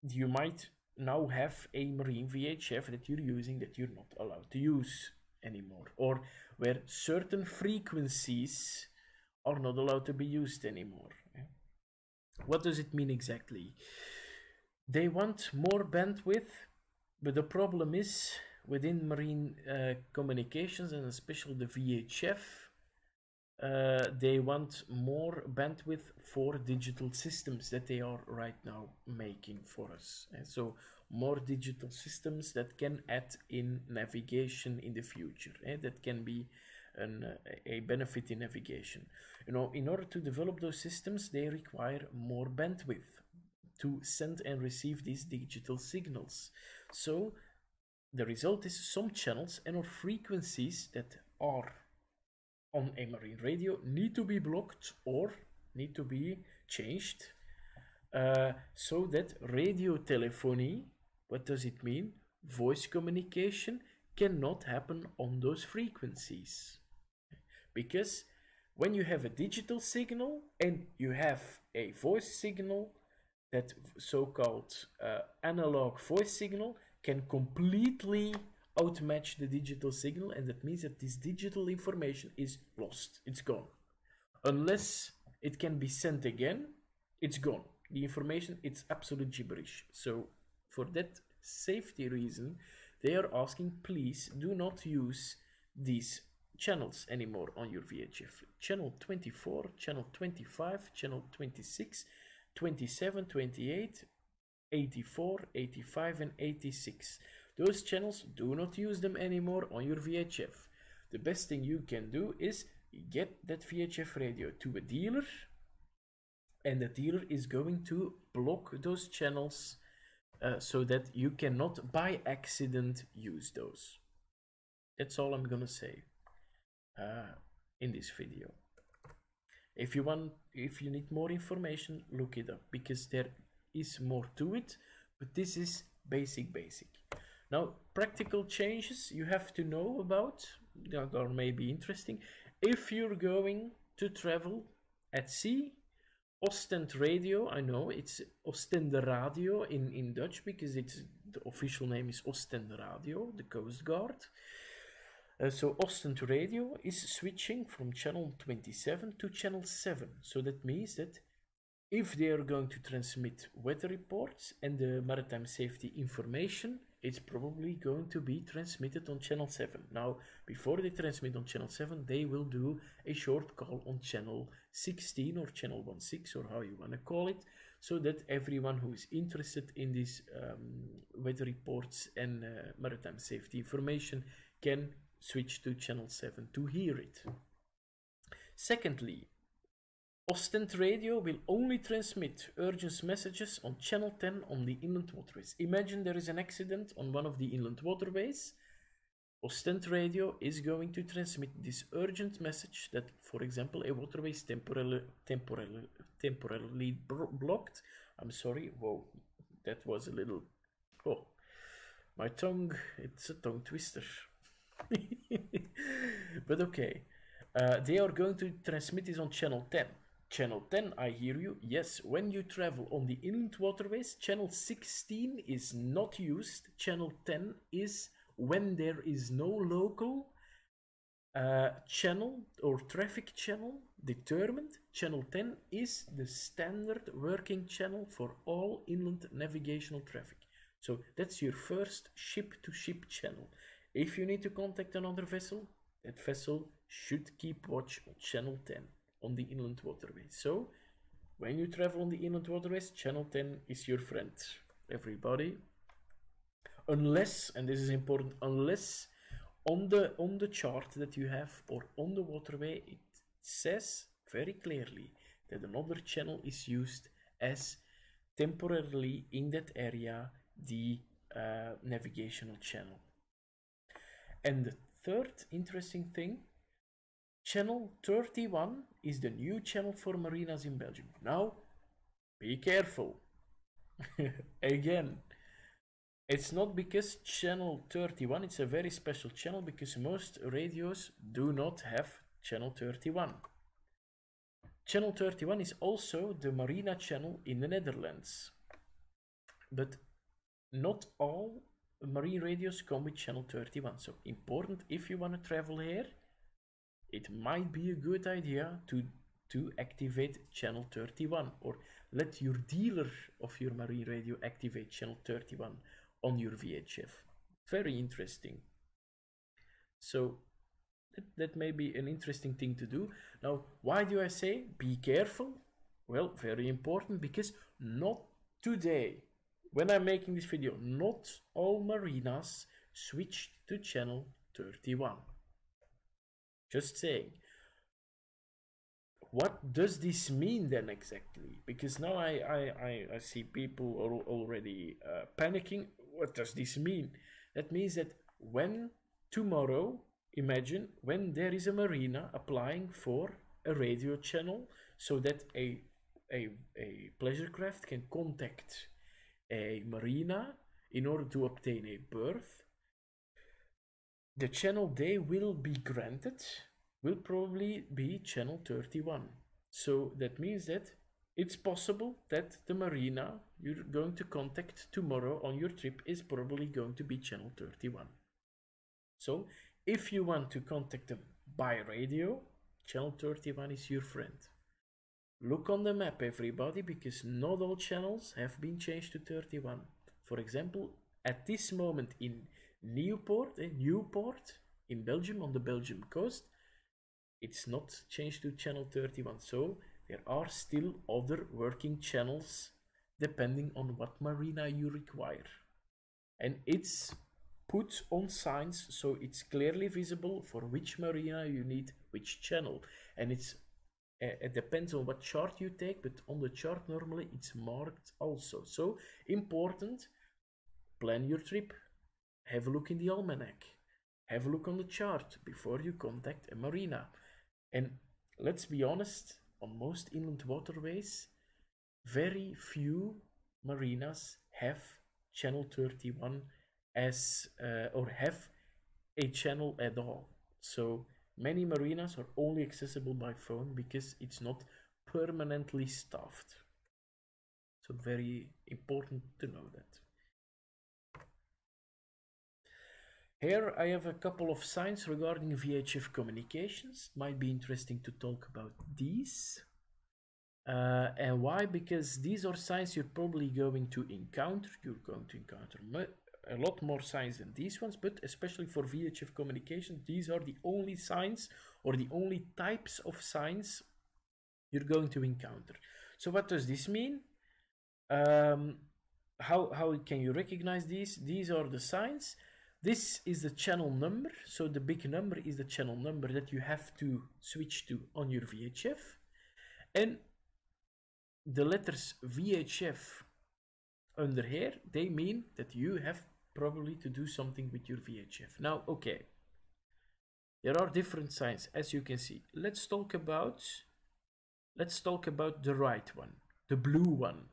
you might now have a marine VHF that you're using that you're not allowed to use anymore, or where certain frequencies are not allowed to be used anymore. What does it mean exactly? They want more bandwidth, but the problem is within marine communications, and especially the VHF, they want more bandwidth for digital systems that they are right now making for us. And so more digital systems that can add in navigation in the future. That can be a benefit in navigation. You know, in order to develop those systems, they require more bandwidth to send and receive these digital signals. So the result is some channels and or frequencies that are on a marine radio need to be blocked or need to be changed so that radio telephony, what does it mean? Voice communication cannot happen on those frequencies. Because when you have a digital signal and you have a voice signal, that so-called analog voice signal can completely outmatch the digital signal, and that means that this digital information is lost. It's gone. Unless it can be sent again, it's gone. The information, it's absolute gibberish. So for that safety reason, they are asking, please do not use these channels anymore on your VHF. Channel 24, channel 25, channel 26, 27, 28, 84, 85 and 86. Those channels, do not use them anymore on your VHF. The best thing you can do is get that VHF radio to a dealer, and the dealer is going to block those channels so that you cannot by accident use those. That's all I'm gonna say in this video. If you need more information, look it up, because there is more to it, but this is basic. Now, practical changes you have to know about that are maybe interesting. If you're going to travel at sea, Ostend radio, I know it's Ostende Radio in Dutch, because the official name is Ostende Radio, the Coast Guard. So Ostend Radio is switching from channel 27 to channel 7. So that means that if they are going to transmit weather reports and the maritime safety information, it's probably going to be transmitted on channel 7. Now, before they transmit on channel 7, they will do a short call on channel 16 or channel 16, or how you want to call it, so that everyone who is interested in these weather reports and maritime safety information can switch to channel 7 to hear it. Secondly, Ostend Radio will only transmit urgent messages on channel 10 on the inland waterways. Imagine there is an accident on one of the inland waterways. Ostend Radio is going to transmit this urgent message that, for example, a waterway is temporarily blocked. I'm sorry, whoa, that was a little, oh, my tongue, it's a tongue twister. But okay, they are going to transmit this on channel 10. Channel 10, I hear you. Yes, when you travel on the inland waterways, channel 16 is not used. Channel 10 is when there is no local channel or traffic channel determined. Channel 10 is the standard working channel for all inland navigational traffic. So that's your first ship-to-ship channel. If you need to contact another vessel, that vessel should keep watch on channel 10 on the inland waterways. So when you travel on the inland waterways, channel 10 is your friend, everybody. Unless, and this is important, unless on the chart that you have or on the waterway it says very clearly that another channel is used as temporarily in that area the navigational channel. And the third interesting thing, channel 31 is the new channel for marinas in Belgium. Now, be careful. Again, it's not because channel 31, it's a very special channel, because most radios do not have channel 31. Channel 31 is also the marina channel in the Netherlands. But not all marine radios come with channel 31. So important, if you want to travel here, it might be a good idea to activate channel 31, or let your dealer of your marine radio activate channel 31 on your VHF. Very interesting. So that may be an interesting thing to do. Now, why do I say be careful? Well, very important, because not today, when I'm making this video, not all marinas switched to channel 31. Just saying. What does this mean then exactly? Because now I see people are already panicking. What does this mean? That means that when tomorrow imagine when there is a marina applying for a radio channel so that a pleasure craft can contact a marina in order to obtain a berth, the channel they will be granted will probably be channel 31. So that means that it's possible that the marina you're going to contact tomorrow on your trip is probably going to be channel 31. So if you want to contact them by radio, channel 31 is your friend. Look on the map, everybody, because not all channels have been changed to 31. For example, at this moment in Newport in Belgium, on the Belgium coast, it's not changed to channel 31. So there are still other working channels depending on what marina you require. And it's put on signs so it's clearly visible for which marina you need which channel. And it depends on what chart you take, but on the chart normally it's marked also. So important, plan your trip, have a look in the almanac, have a look on the chart before you contact a marina. And let's be honest, on most inland waterways, very few marinas have channel 31 as or have a channel at all. So many marinas are only accessible by phone because it's not permanently staffed. So very important to know that. Here I have a couple of signs regarding VHF communications. Might be interesting to talk about these. And why? Because these are signs you're probably going to encounter. You're going to encounter a lot more signs than these ones, but especially for VHF communication, these are the only signs or the only types of signs you're going to encounter. So what does this mean? How can you recognize these? These are the signs. This is the channel number. So the big number is the channel number that you have to switch to on your VHF. And the letters VHF under here, they mean that you have probably to do something with your VHF. Now, okay, there are different signs, as you can see. Let's talk about the right one, the blue one.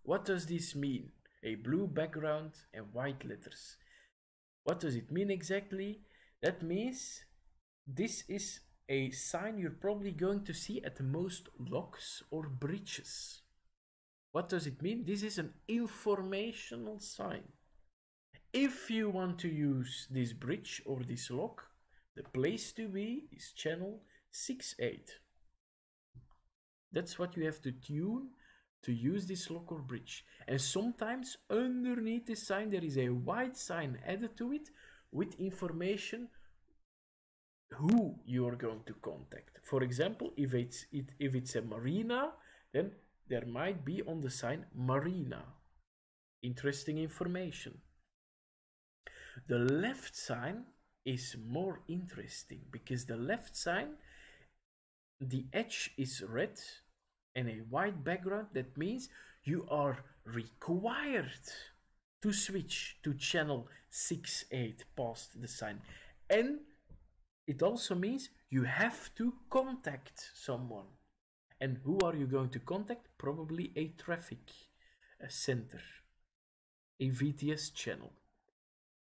What does this mean? A blue background and white letters. What does it mean exactly? That means this is a sign you're probably going to see at most locks or bridges. What does it mean? This is an informational sign. If you want to use this bridge or this lock, the place to be is channel 68. That's what you have to tune to use this lock or bridge. And sometimes underneath this sign there is a white sign added to it with information who you are going to contact. For example, if it's a marina, then there might be on the sign marina. Interesting information. The left sign is more interesting because the left sign, the edge is red and a white background. That means you are required to switch to channel 68 past the sign. And it also means you have to contact someone. And who are you going to contact? Probably a traffic center, a VTS channel.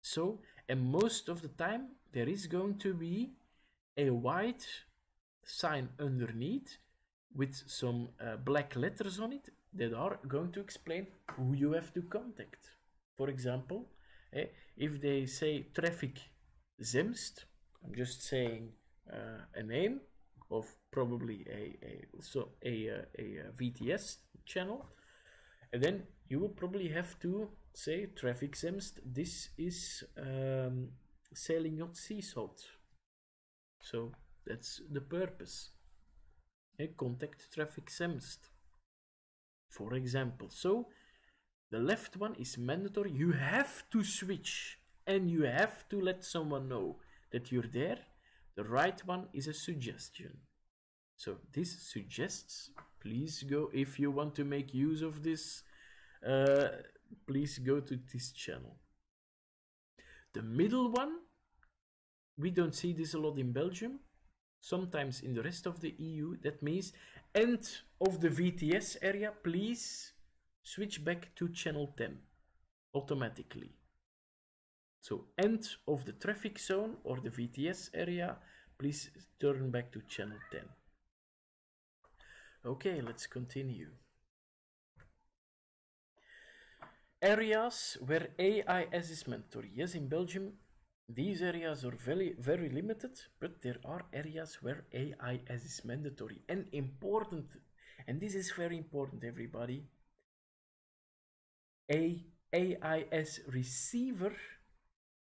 So, and most of the time there is going to be a white sign underneath with some black letters on it that are going to explain who you have to contact. For example, if they say traffic Zemst, I'm just saying a name of probably a VTS channel, and then you will probably have to say traffic Zemst, this is sailing yacht sea salt. So that's the purpose. Contact traffic Zemst, for example. So the left one is mandatory. You have to switch and you have to let someone know that you're there. The right one is a suggestion. So this suggests, please go, if you want to make use of this, please go to this channel. The middle one we don't see this a lot in Belgium. Sometimes in the rest of the EU. That means end of the VTS area, please switch back to channel 10 automatically. So end of the traffic zone or the VTS area, please turn back to channel 10. Okay, let's continue. Areas where AIS is mandatory. Yes, in Belgium, these areas are very, very limited, but there are areas where AIS is mandatory and important. And this is very important, everybody. A AIS receiver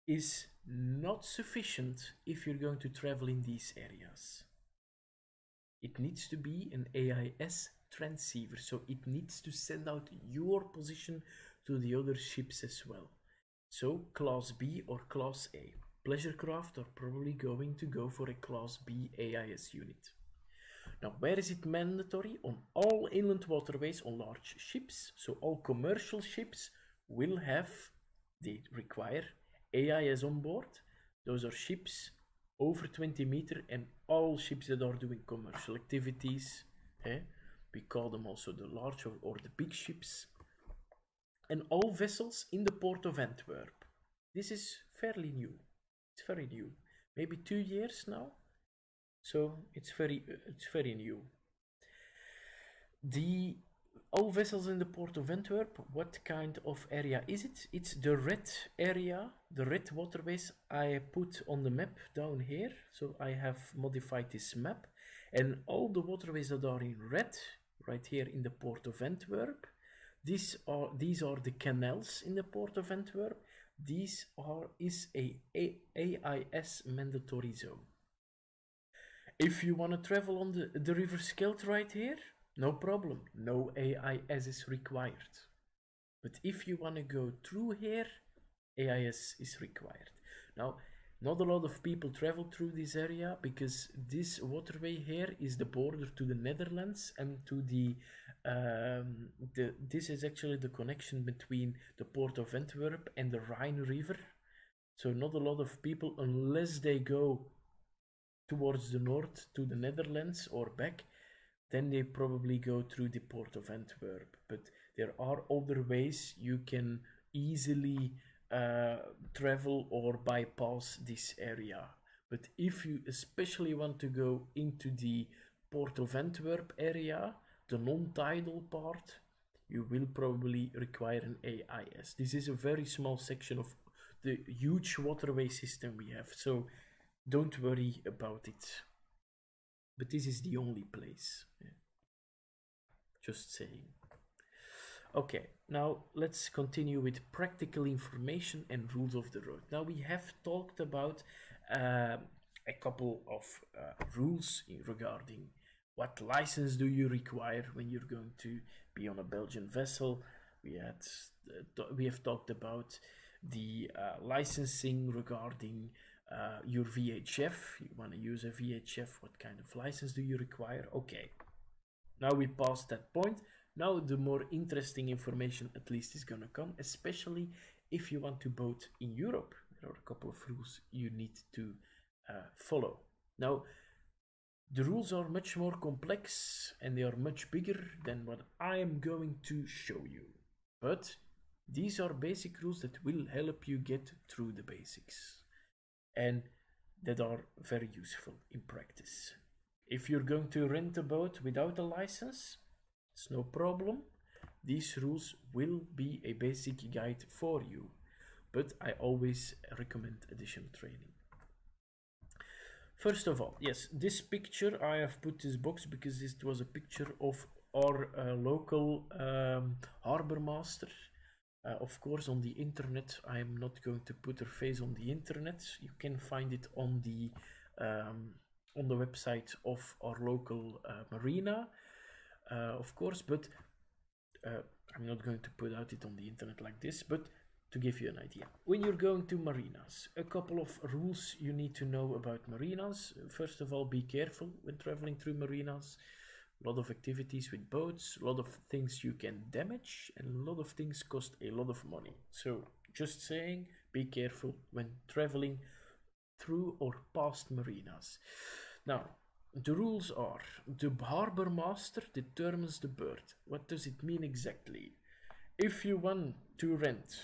is not sufficient if you're going to travel in these areas. It needs to be an AIS transceiver, so it needs to send out your position to the other ships as well. So Class B or Class A. Pleasure craft are probably going to go for a Class B AIS unit. Now, where is it mandatory? On all inland waterways on large ships. So all commercial ships will have, they require AIS on board. Those are ships over 20 meters and all ships that are doing commercial activities. We call them also the large or the big ships. And all vessels in the port of Antwerp. This is fairly new. It's very new. Maybe 2 years now. So it's very new. All vessels in the port of Antwerp, what kind of area is it? It's the red area, the red waterways I put on the map down here. So I have modified this map. And all the waterways that are in red, right here in the port of Antwerp, these are the canals in the port of Antwerp. These is a AIS mandatory zone. If you want to travel on the River Scheldt right here, no problem. No AIS is required. But if you want to go through here, AIS is required. Now, not a lot of people travel through this area because this waterway here is the border to the Netherlands and to this is actually the connection between the port of Antwerp and the Rhine River. So not a lot of people, unless they go towards the north to the Netherlands or back, then they probably go through the port of Antwerp. But there are other ways you can easily travel or bypass this area. But if you especially want to go into the port of Antwerp area, the non-tidal part, you will probably require an AIS. This is a very small section of the huge waterway system we have, so don't worry about it. But this is the only place. Just saying. Okay, now let's continue with practical information and rules of the road. Now we have talked about a couple of rules regarding what license do you require when you're going to be on a Belgian vessel. We have talked about the licensing regarding your VHF. You want to use a VHF, what kind of license do you require? Okay, now we passed that point. Now the more interesting information at least is gonna come, especially if you want to boat in Europe. There are a couple of rules you need to follow. Now, the rules are much more complex and they are much bigger than what I am going to show you. But these are basic rules that will help you get through the basics and that are very useful in practice. If you're going to rent a boat without a license, it's no problem. These rules will be a basic guide for you, but I always recommend additional training. First of all, yes, this picture, I have put this box because this was a picture of our local harbor master. Of course, on the internet, I am not going to put her face on the internet. You can find it on the website of our local marina, of course, but I'm not going to put it on the internet like this, but to give you an idea. When you're going to marinas, a couple of rules you need to know about marinas. First of all, be careful when traveling through marinas. A lot of activities with boats, a lot of things you can damage, and a lot of things cost a lot of money. So just saying, be careful when traveling through or past marinas. Now, the rules are, the harbor master determines the berth. What does it mean exactly? If you want to rent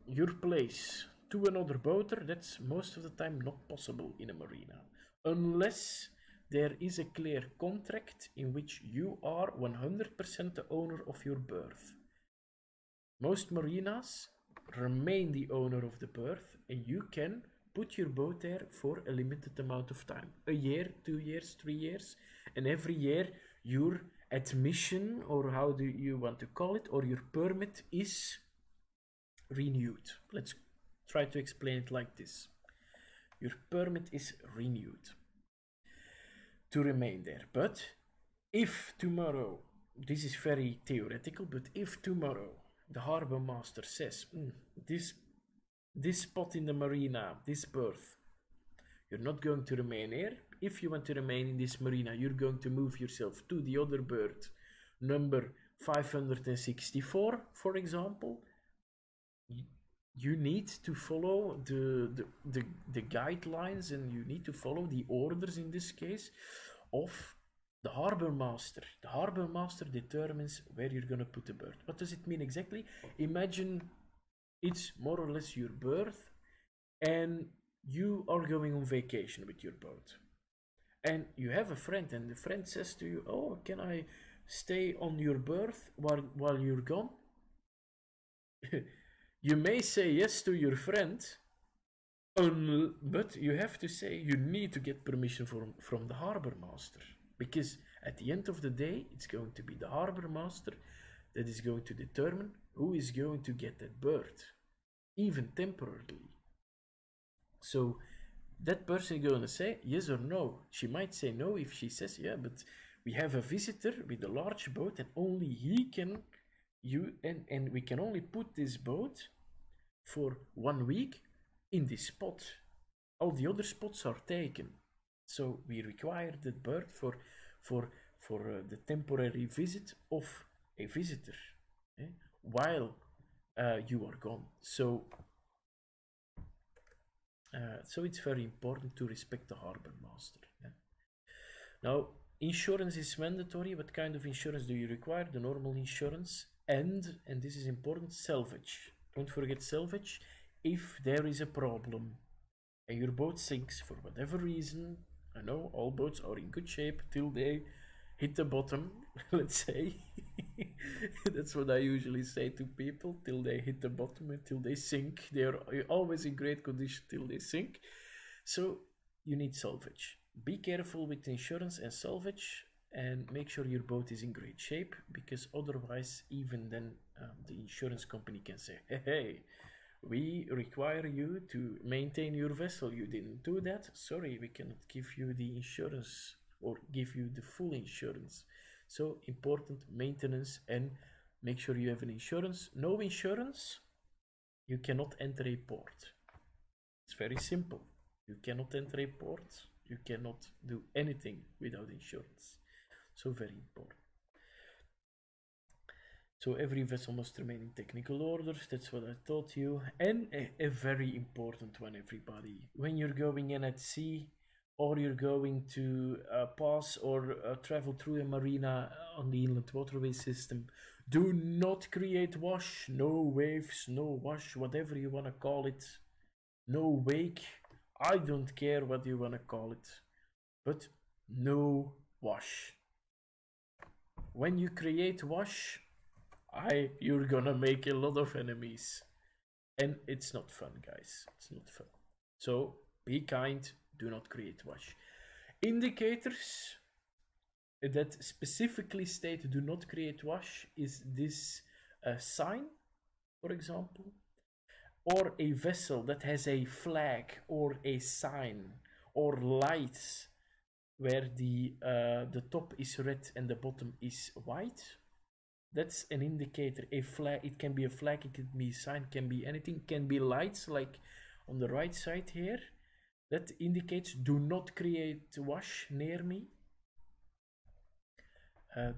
your place to another boater, that's most of the time not possible in a marina, unless there is a clear contract in which you are 100% the owner of your berth. Most marinas remain the owner of the berth, and you can put your boat there for a limited amount of time. A year, 2 years, 3 years, and every year your admission, or how do you want to call it, or your permit is renewed. Let's try to explain it like this. Your permit is renewed to remain there. But if tomorrow, this is very theoretical, but if tomorrow the harbor master says, this spot in the marina, this berth, you're not going to remain here. If you want to remain in this marina, you're going to move yourself to the other berth, number 564, for example. You need to follow the guidelines, and you need to follow the orders, in this case, of the harbor master. The harbor master determines where you're going to put the berth. What does it mean exactly? Imagine it's more or less your berth, and you are going on vacation with your boat. And you have a friend, and the friend says to you, oh, can I stay on your berth while you're gone? You may say yes to your friend, but you have to say you need to get permission from the harbor master. Because at the end of the day, it's going to be the harbor master that is going to determine who is going to get that berth, even temporarily. So that person is going to say yes or no. She might say no if she says, yeah, but we have a visitor with a large boat, and only he can, and we can only put this boat for 1 week in this spot. All the other spots are taken. So we require that berth for the temporary visit of a visitor, while you are gone. So it's very important to respect the harbor master. Now, insurance is mandatory. What kind of insurance do you require? The normal insurance, and this is important, salvage. Don't forget salvage. If there is a problem and your boat sinks for whatever reason, I know all boats are in good shape till they hit the bottom, let's say. That's what I usually say to people, till they hit the bottom, until they sink. They are always in great condition till they sink. So you need salvage. Be careful with insurance and salvage, and make sure your boat is in great shape, because otherwise, even then, the insurance company can say, hey, we require you to maintain your vessel. You didn't do that. Sorry, we cannot give you the insurance or give you the full insurance. So important maintenance, and make sure you have an insurance. No insurance, you cannot enter a port. It's very simple. You cannot enter a port. You cannot do anything without insurance. So very important. So every vessel must remain in technical orders. That's what I taught you. And a very important one, everybody. When you're going in at sea, or you're going to pass or travel through a marina on the inland waterway system, do not create wash. No waves, no wash, whatever you want to call it. No wake. I don't care what you want to call it. But no wash. When you create wash, you're gonna make a lot of enemies, and it's not fun, guys. It's not fun. So be kind, do not create wash. Indicators that specifically state do not create wash is this sign, for example, or a vessel that has a flag or a sign or lights where the top is red and the bottom is white. That's an indicator. A flag, it can be a flag, it can be a sign, can be anything, can be lights like on the right side here. That indicates do not create wash near me.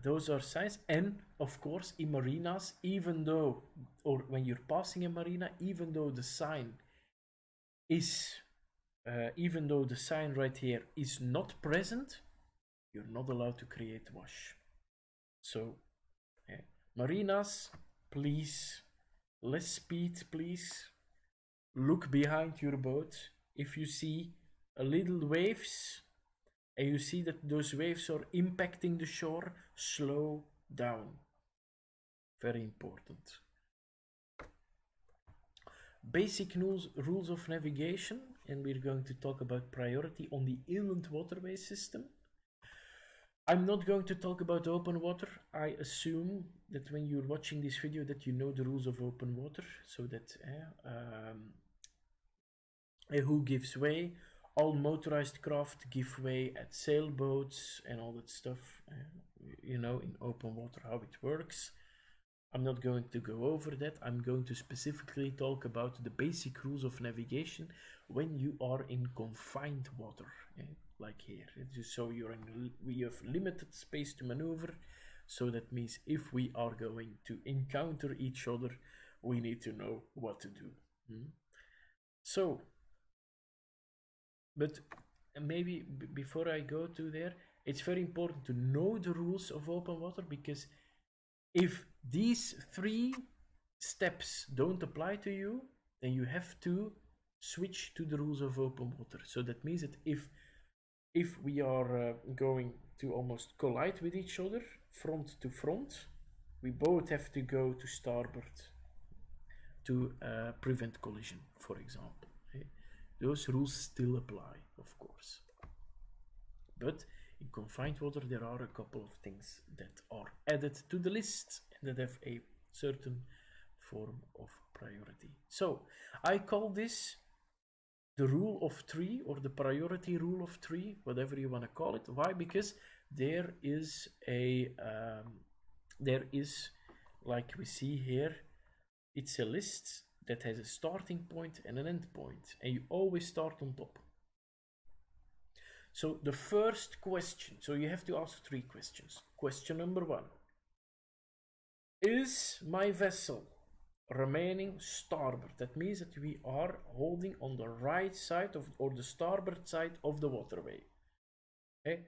Those are signs. And of course in marinas, even though, or when you're passing a marina, even though the sign is even though the sign right here is not present, you're not allowed to create wash. So, marinas, please, less speed, please. Look behind your boat. If you see a little waves, and you see that those waves are impacting the shore, slow down. Very important. Basic rules of navigation, and we're going to talk about priority on the inland waterway system. I'm not going to talk about open water. I assume that when you're watching this video that you know the rules of open water, so that who gives way, all motorized craft give way at sailboats and all that stuff, you know, in open water how it works. I'm not going to go over that. I'm going to specifically talk about the basic rules of navigation when you are in confined water, like here. So we have limited space to maneuver. So that means if we are going to encounter each other, we need to know what to do. So, but maybe before I go to there, it's very important to know the rules of open water, because if these 3 steps don't apply to you, then you have to switch to the rules of open water. So that means that if we are going to almost collide with each other, front to front, we both have to go to starboard to prevent collision, for example. Those rules still apply, of course. But in confined water, there are a couple of things that are added to the list and that have a certain form of priority. So I call this the rule of 3, or the priority rule of 3, whatever you want to call it. Why? Because there is like we see here, it's a list that has a starting point and an end point, and you always start on top. So the first question, so you have to ask 3 questions. Question number 1. Is my vessel remaining starboard? That means that we are holding on the right side of, or the starboard side of the waterway,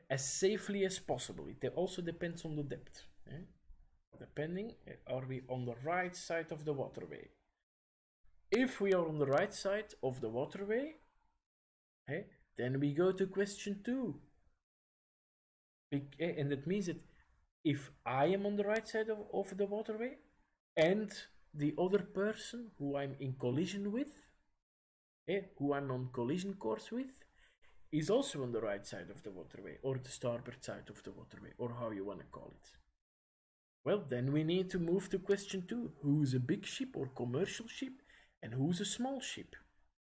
as safely as possible. It also depends on the depth. Depending, are we on the right side of the waterway? If we are on the right side of the waterway, then we go to question 2. And that means that if I am on the right side of the waterway, and the other person who I'm in collision with, who I'm on collision course with, is also on the right side of the waterway, or the starboard side of the waterway, or how you want to call it. Well, then we need to move to question 2. Who's a big ship or commercial ship, and who's a small ship?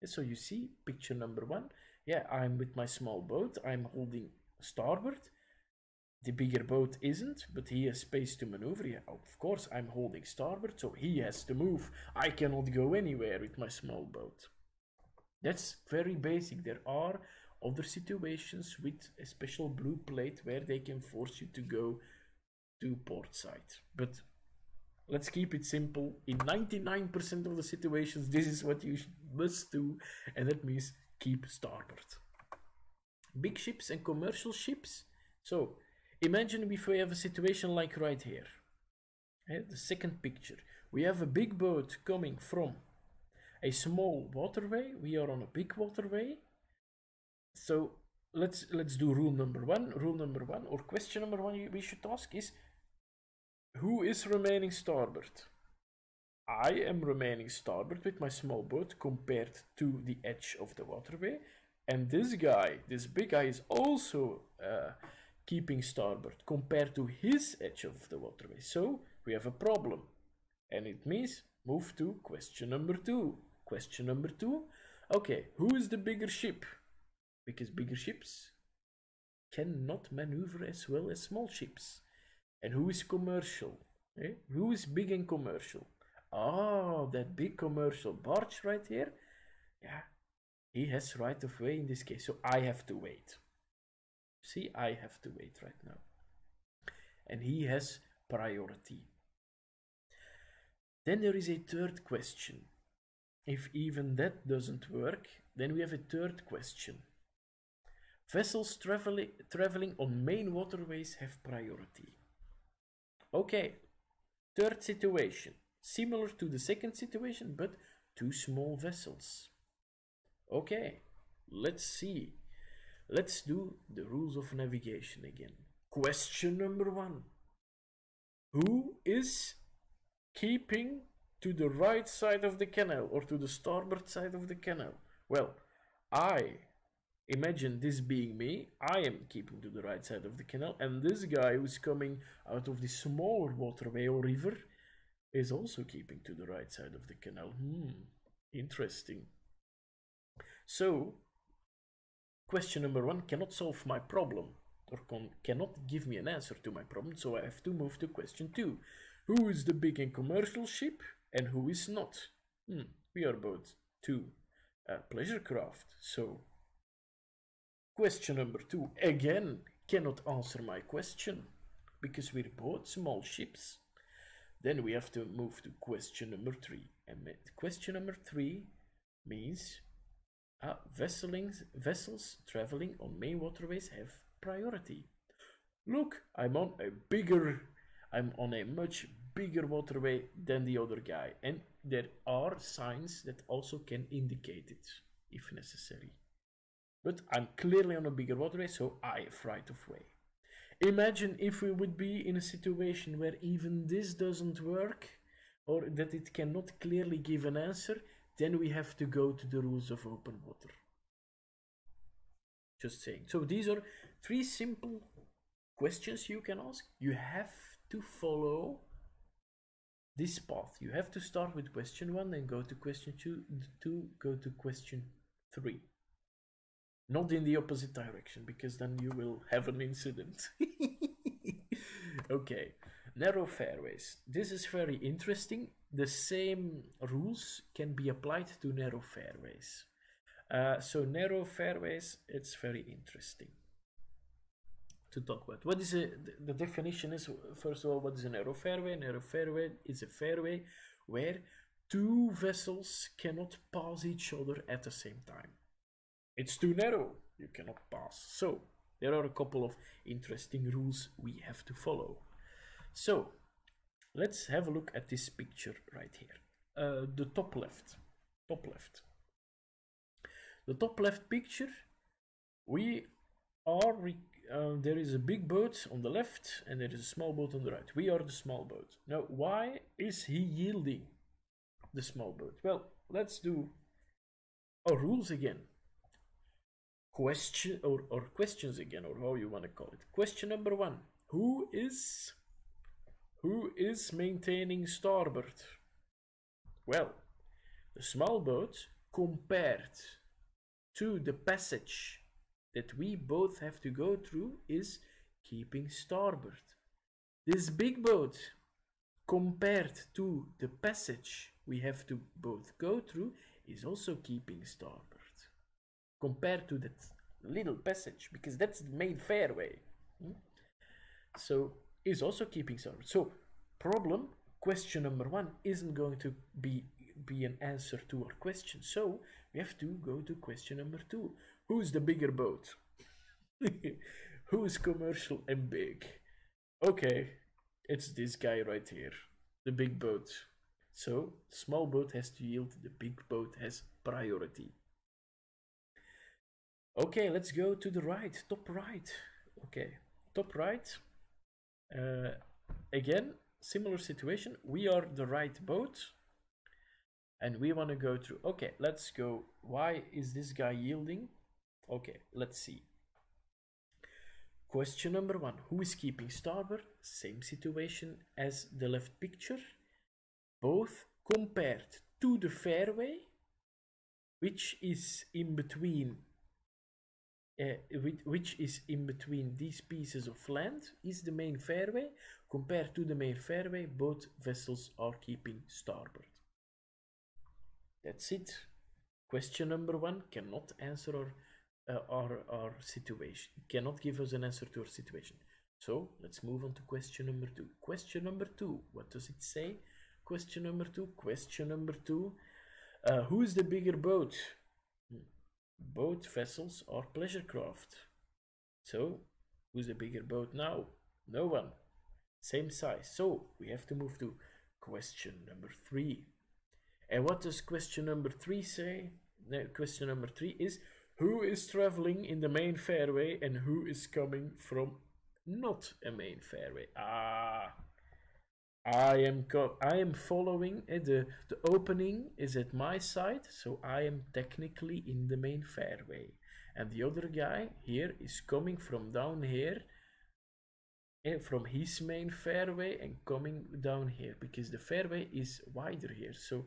So you see, picture number 1. Yeah, I'm with my small boat. I'm holding starboard. The bigger boat isn't, but he has space to maneuver. Yeah, of course, I'm holding starboard, so he has to move. I cannot go anywhere with my small boat. That's very basic. There are other situations with a special blue plate where they can force you to go to port side. But let's keep it simple. In 99% of the situations, this is what you must do, and that means keep starboard. Big ships and commercial ships. So imagine if we have a situation like right here. The second picture. We have a big boat coming from a small waterway. We are on a big waterway. So let's do rule number 1. Rule number 1, or question number 1 we should ask is, who is remaining starboard? I am remaining starboard with my small boat compared to the edge of the waterway. And this guy, this big guy, is also keeping starboard compared to his edge of the waterway. So we have a problem. And it means move to question number 2. Question number 2. Okay, who is the bigger ship? Because bigger ships cannot maneuver as well as small ships. And who is commercial? Who is big and commercial? Oh, that big commercial barge right here. Yeah, he has right of way in this case. So I have to wait. See, I have to wait right now. And he has priority. Then there is a third question. if even that doesn't work, then we have a third question. Vessels traveling on main waterways have priority. Okay, third situation, similar to the second situation, but two small vessels. Okay, let's see. Let's do the rules of navigation again. Question number 1. Who is keeping to the right side of the canal or to the starboard side of the canal? Well, I imagine this being me. I am keeping to the right side of the canal, and this guy who's coming out of the smaller waterway or river is also keeping to the right side of the canal. Interesting. So, question number 1 cannot solve my problem, or cannot give me an answer to my problem, so I have to move to question 2. Who is the big and commercial ship, and who is not? We are both two pleasure craft, so question number 2 again cannot answer my question, because we're both small ships. Then we have to move to question number 3, and question number 3 means vessels traveling on main waterways have priority. Look, I'm on a much bigger waterway than the other guy, and there are signs that also can indicate it if necessary. But I'm clearly on a bigger waterway, so I have right of way. Imagine if we would be in a situation where even this doesn't work, or that it cannot clearly give an answer, then we have to go to the rules of open water. Just saying. So these are 3 simple questions you can ask. You have to follow this path. You have to start with question 1, then go to question 2, go to question 3. Not in the opposite direction, because then you will have an incident. Okay, narrow fairways. This is very interesting. The same rules can be applied to narrow fairways. So narrow fairways, it's very interesting to talk about. What is the definition is, first of all, what is a narrow fairway? Narrow fairway is a fairway where 2 vessels cannot pass each other at the same time. It's too narrow, you cannot pass. So there are a couple of interesting rules we have to follow. So let's have a look at this picture right here. The top left. The top left picture, we are there is a big boat on the left and there is a small boat on the right. We are the small boat. Now, why is he yielding the small boat? Well, let's do our rules again. Questions again, or how you want to call it. Question number 1. Who is maintaining starboard? Well, the small boat compared to the passage that we both have to go through is keeping starboard. This big boat compared to the passage we have to both go through is also keeping starboard. Compared to that little passage, because that's the main fairway. So is also keeping starboard. So problem, question number 1 isn't going to be an answer to our question. So we have to go to question number 2. Who's the bigger boat? Who's commercial and big? Okay, it's this guy right here, the big boat. So small boat has to yield, the big boat has priority. Okay, let's go to the right, top right. Okay, top right. Again, similar situation. We are the right boat and we want to go through. Okay, let's go. Why is this guy yielding? Okay, let's see. Question number 1. Who is keeping starboard? Same situation as the left picture. Both compared to the fairway, which is in between these pieces of land, is the main fairway. Compared to the main fairway, both vessels are keeping starboard. That's it. Question number 1 cannot answer our situation, cannot give us an answer to our situation. So let's move on to question number 2. Question number 2, what does it say? Question number 2, Who's the bigger boat? Boat vessels or pleasure craft. So, who's the bigger boat now? No one. Same size. So, we have to move to question number 3. And what does question number 3 say? No, question number 3 is, who is traveling in the main fairway and who is coming from not a main fairway? I am following the opening is at my side, so I am technically in the main fairway, and the other guy here is coming from down here, from his main fairway and coming down here because the fairway is wider here. So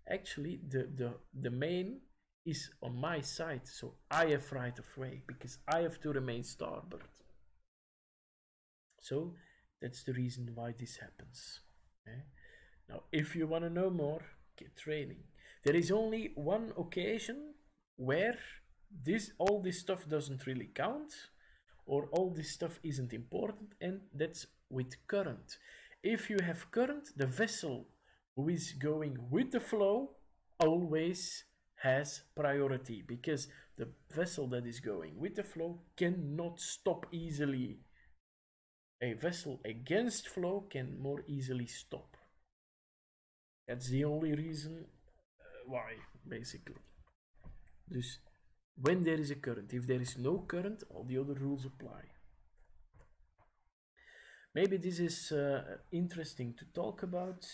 actually the main is on my side, so I have right of way because I have to remain starboard. So that's the reason why this happens. Okay? Now, if you want to know more, get training. There is only one occasion where all this stuff doesn't really count, or all this stuff isn't important, and that's with current. If you have current, the vessel who is going with the flow always has priority, because the vessel that is going with the flow cannot stop easily. A vessel against flow can more easily stop. That's the only reason why, basically. Dus when there is a current, if there is no current, all the other rules apply. Maybe this is interesting to talk about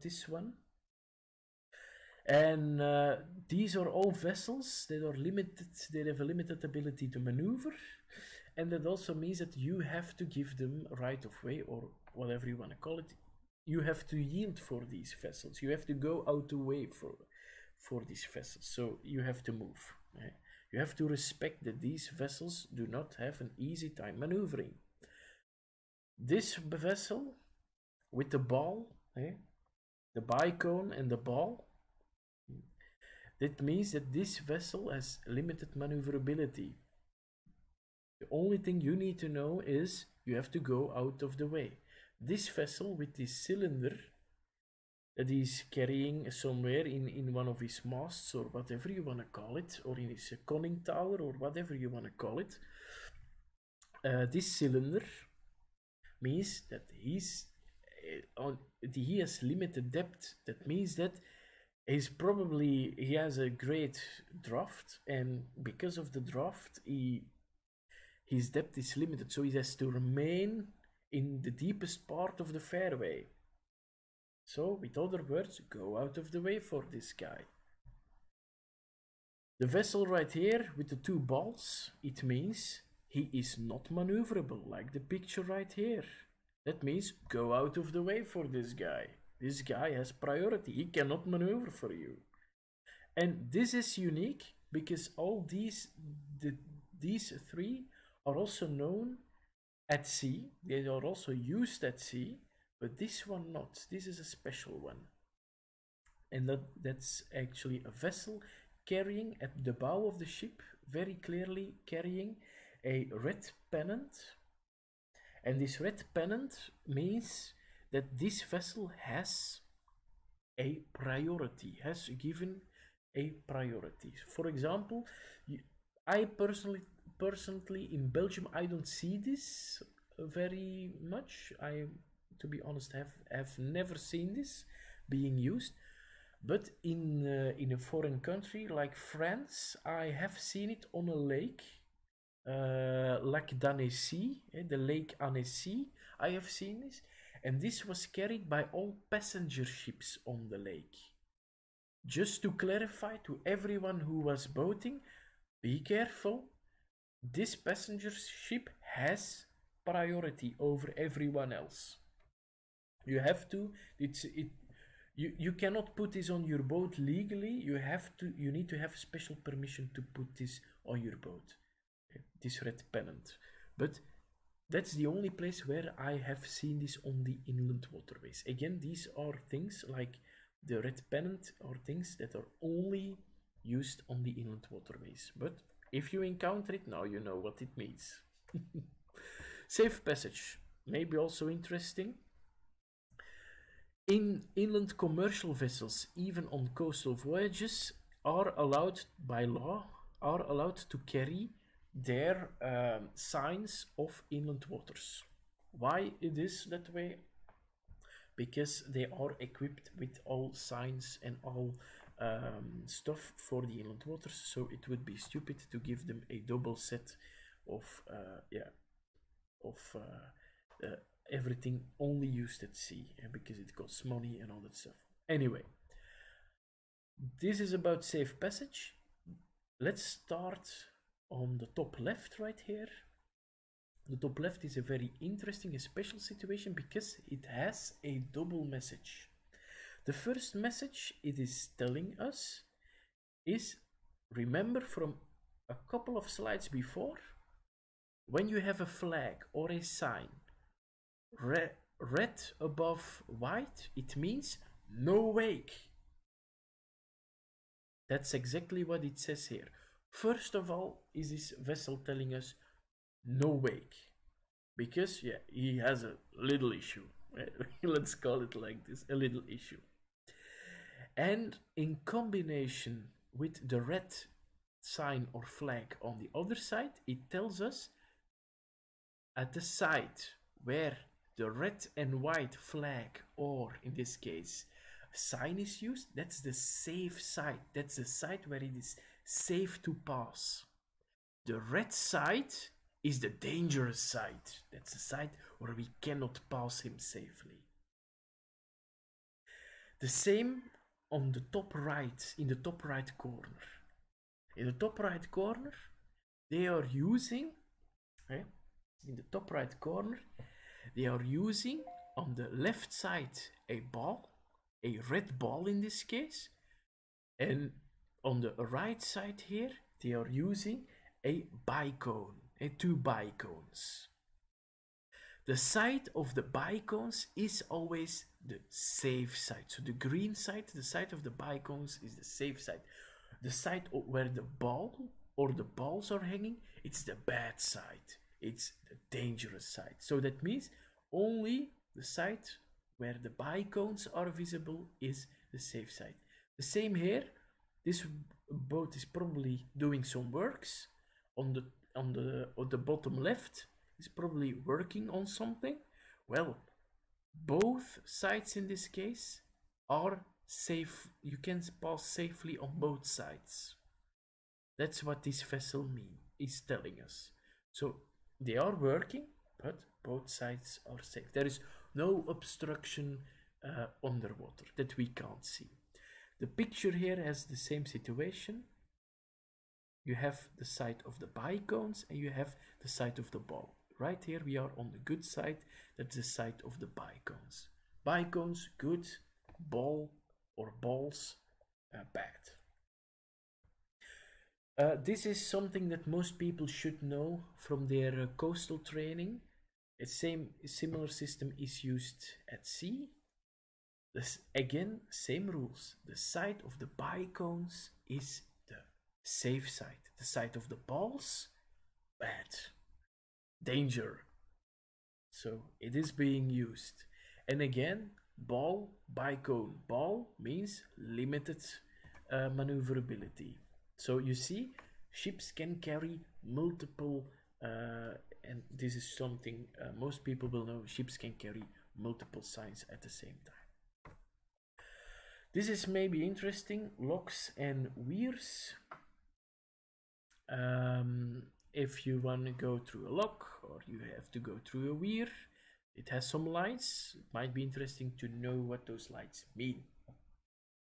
this one. And these are all vessels that are limited, they have a limited ability to maneuver. And that also means that you have to give them right of way, or whatever you want to call it. You have to yield for these vessels. You have to go out the way for these vessels. So you have to move. You have to respect that these vessels do not have an easy time maneuvering. This vessel with the ball, the bicone and the ball, that means that this vessel has limited maneuverability. The only thing you need to know is you have to go out of the way. This vessel with this cylinder that he's carrying somewhere in one of his masts, or whatever you want to call it, or in his conning tower, or whatever you want to call it, this cylinder means that he has limited depth. That means that he has a great draft, and because of the draft, his depth is limited, so he has to remain in the deepest part of the fairway. So, with other words, go out of the way for this guy. The vessel right here with the two balls, it means he is not maneuverable, like the picture right here. That means go out of the way for this guy. This guy has priority, he cannot maneuver for you. And this is unique because all these three are also known at sea. They are also used at sea, but this one not. This is a special one. And that's actually a vessel carrying at the bow of the ship, very clearly carrying a red pennant. And this red pennant means that this vessel has a priority, has given a priority. For example, I personally in Belgium, I don't see this very much. To be honest, have never seen this being used. But in a foreign country like France, I have seen it on a lake, Lac d'Annecy, the Lake Annecy. I have seen this, and this was carried by all passenger ships on the lake. Just to clarify to everyone who was boating, be careful. This passenger ship has priority over everyone else. You have to, you cannot put this on your boat legally. You need to have special permission to put this on your boat, this red pennant. But that's the only place where I have seen this on the inland waterways. Again, these are things like the red pennant are things that are only used on the inland waterways. But if you encounter it, now you know what it means. Safe passage, maybe also interesting. In inland commercial vessels, even on coastal voyages, are allowed by law to carry their signs of inland waters. Why it is that way? Because they are equipped with all signs and all stuff for the inland waters, so it would be stupid to give them a double set of everything only used at sea, because it costs money and all that stuff. Anyway, this is about safe passage. Let's start on the top left right here. The top left is a very interesting, a special situation because it has a double message. The first message it is telling us is, remember from a couple of slides before, when you have a flag or a sign red above white, it means no wake. That's exactly what it says here. First of all, is this vessel telling us no wake? Because yeah, he has a little issue. Let's call it like this, a little issue. And in combination with the red sign or flag on the other side, it tells us at the side where the red and white flag, or in this case sign, is used, that's the safe side. That's the side where it is safe to pass. The red side is the dangerous side. That's the side where we cannot pass him safely. The same on the top right, in the top right corner. In the top right corner, they are using, in the top right corner, they are using on the left side a ball, a red ball in this case, and on the right side here, they are using a bicone, two bicones. The side of the bicones is always the safe side. So the green side, the side of the bicones, is the safe side. The side where the ball or the balls are hanging, it's the bad side. It's the dangerous side. So that means only the side where the bicones are visible is the safe side. The same here. This boat is probably doing some works on the bottom left. Is probably working on something. Well, both sides in this case are safe. You can pass safely on both sides. That's what this vessel is telling us. So they are working, but both sides are safe. There is no obstruction underwater that we can't see. The picture here has the same situation. You have the side of the bicones and you have the side of the ball. Right here we are on the good side. That's the side of the bicones. Bicones, good. Ball or balls, bad. This is something that most people should know from their coastal training. A similar system is used at sea. This, again, same rules. The side of the bicones is the safe side. The side of the balls, bad. Danger. So it is being used. And again, ball, bicone. Ball means limited maneuverability. So you see, ships can carry multiple, and this is something most people will know, ships can carry multiple signs at the same time. This is maybe interesting, locks and weirs. If you want to go through a lock or you have to go through a weir, it has some lights. It might be interesting to know what those lights mean.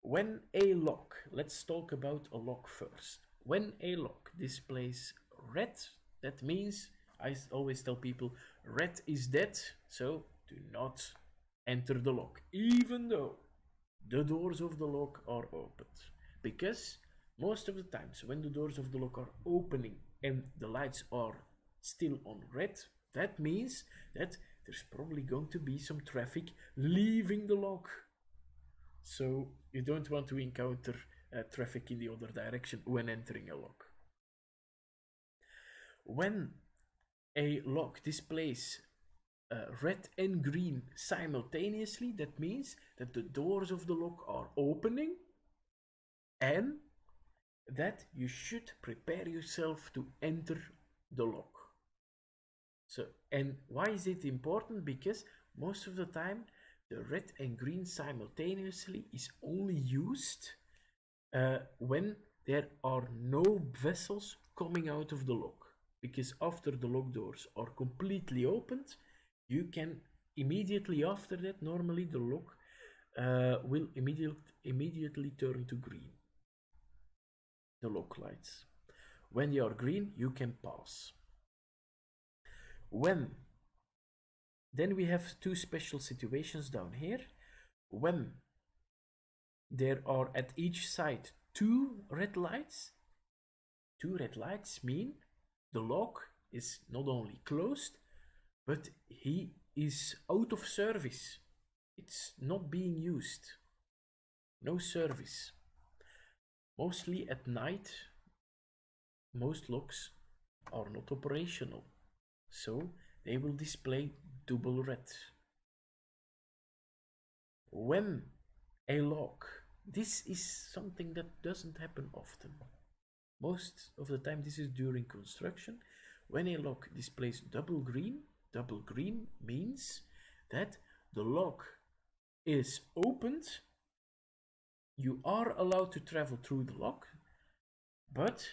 When a lock, let's talk about a lock first. When a lock displays red, that means, I always tell people, red is dead, so do not enter the lock, even though the doors of the lock are opened. Because most of the times when the doors of the lock are opening and the lights are still on red, that means that there's probably going to be some traffic leaving the lock. So you don't want to encounter traffic in the other direction when entering a lock. When a lock displays red and green simultaneously, that means that the doors of the lock are opening and that you should prepare yourself to enter the lock. So, and why is it important? Because most of the time the red and green simultaneously is only used when there are no vessels coming out of the lock. Because after the lock doors are completely opened, you can immediately after that, normally the lock will immediately turn to green. The lock lights. When they are green, you can pass. Then we have two special situations down here. When there are at each side two red lights mean the lock is not only closed, but he is out of service. It's not being used. No service. Mostly at night, most locks are not operational, so they will display double red. When a lock, this is something that doesn't happen often. Most of the time this is during construction. When a lock displays double green means that the lock is opened. You are allowed to travel through the lock, but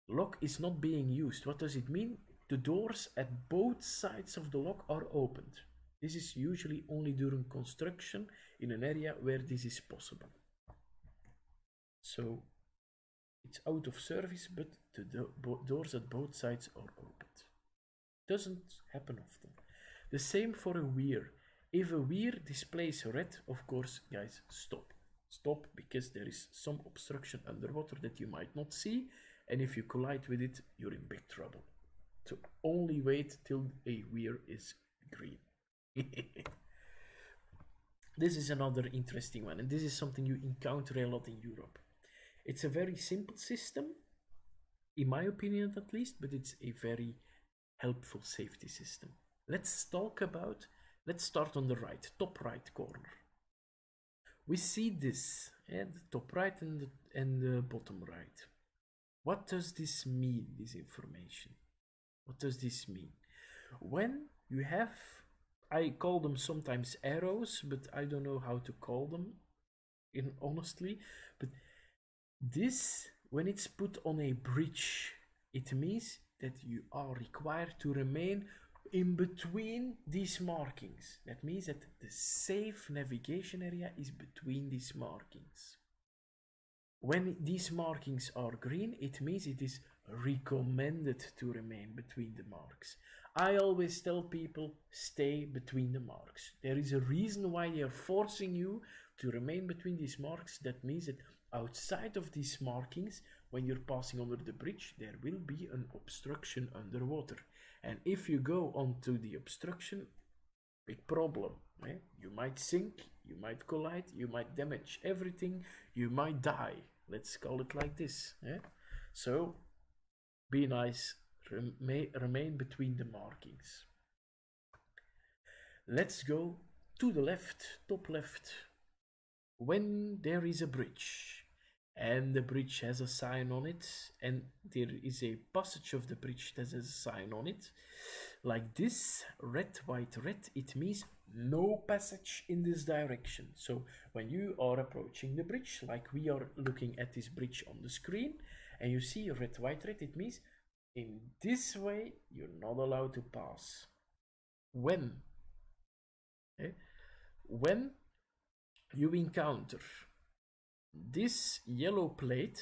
the lock is not being used. What does it mean? The doors at both sides of the lock are opened. This is usually only during construction in an area where this is possible. So it's out of service, but the doors at both sides are opened. Doesn't happen often. The same for a weir. If a weir displays red, of course, guys, stop. Stop, because there is some obstruction underwater that you might not see, and if you collide with it, you're in big trouble. So only wait till a weir is green. This is another interesting one, and this is something you encounter a lot in Europe. It's a very simple system, in my opinion at least, but it's a very helpful safety system. Let's start on the right, top right corner. We see this at the top right and the bottom right. What does this mean, this information? What does this mean? When you have, I call them sometimes arrows, but I don't know how to call them, honestly, but this, when it's put on a bridge, it means that you are required to remain in between these markings. That means that the safe navigation area is between these markings. When these markings are green, it means it is recommended to remain between the marks. I always tell people, stay between the marks. There is a reason why they are forcing you to remain between these marks. That means that outside of these markings, when you're passing under the bridge, there will be an obstruction underwater. And if you go onto the obstruction, big problem. You might sink, you might collide, you might damage everything, you might die. Let's call it like this. So be nice, remain between the markings. Let's go to the left, top left. When there is a bridge, and the bridge has a sign on it, and there is a passage of the bridge that has a sign on it, like this, red, white, red, it means no passage in this direction. So when you are approaching the bridge, like we are looking at this bridge on the screen, and you see red, white, red, it means in this way you're not allowed to pass. When you encounter this yellow plate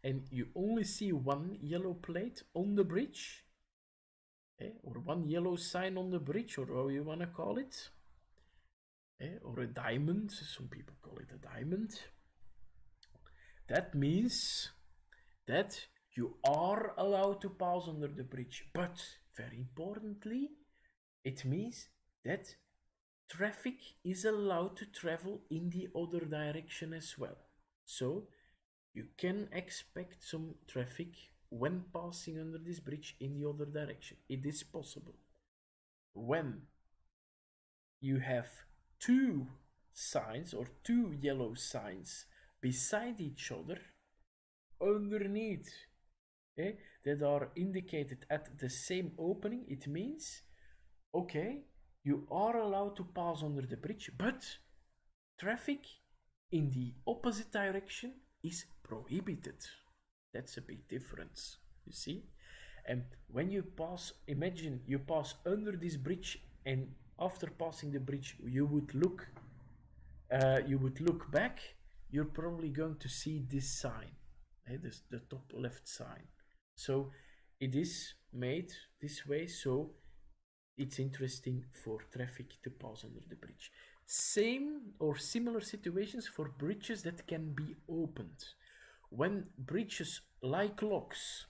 and you only see one yellow plate on the bridge, or one yellow sign on the bridge, or how you want to call it, or a diamond, some people call it a diamond, that means that you are allowed to pass under the bridge. But very importantly, it means that traffic is allowed to travel in the other direction as well. So you can expect some traffic when passing under this bridge in the other direction. It is possible. when you have two signs or two yellow signs beside each other underneath, that are indicated at the same opening, it means, okay, you are allowed to pass under the bridge, but traffic in the opposite direction is prohibited. That's a big difference, you see. And when you pass, imagine you pass under this bridge, and after passing the bridge you would look back, you're probably going to see this sign, this, the top left sign. So it is made this way, so it's interesting for traffic to pass under the bridge. Same or similar situations for bridges that can be opened. When bridges like locks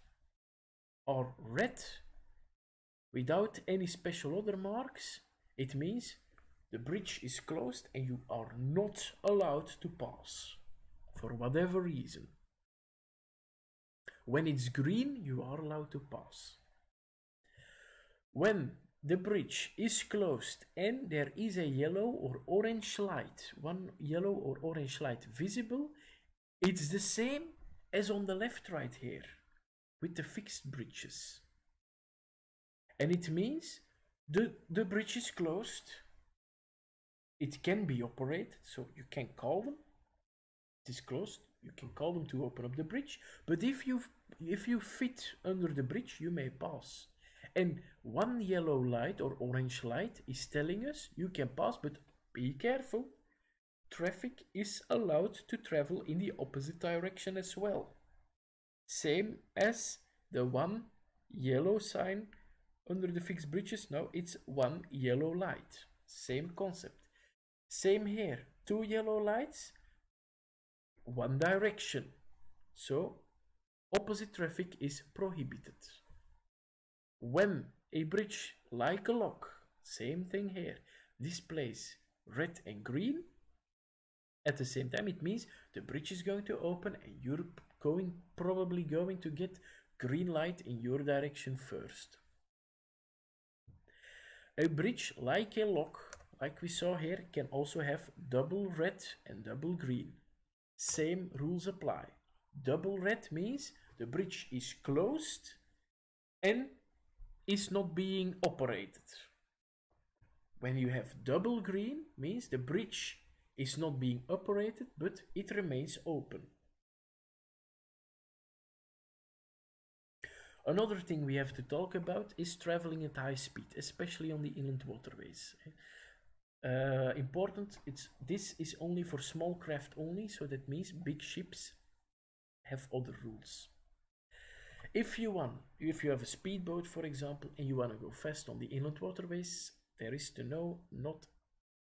are red without any special other marks, it means the bridge is closed and you are not allowed to pass for whatever reason. When it's green, you are allowed to pass. When the bridge is closed and there is a yellow or orange light, one yellow or orange light visible, it's the same as on the left right here with the fixed bridges. And it means the bridge is closed. It can be operated, so you can call them. It is closed. You can call them to open up the bridge. But if you fit under the bridge, you may pass. And one yellow light or orange light is telling us you can pass, but be careful. Traffic is allowed to travel in the opposite direction as well. Same as the one yellow sign under the fixed bridges. Now it's one yellow light. Same concept. Same here. Two yellow lights, one direction. So opposite traffic is prohibited. When a bridge like a lock, same thing here, displays red and green at the same time, it means the bridge is going to open and you're probably going to get green light in your direction first. A bridge like a lock, like we saw here, can also have double red and double green. Same rules apply. Double red means the bridge is closed and is not being operated. When you have double green, means the bridge is not being operated, but it remains open. Another thing we have to talk about is traveling at high speed, especially on the inland waterways. Important, this is only for small craft only, so that means big ships have other rules. If you have a speedboat, for example, and you want to go fast on the inland waterways, there is to know not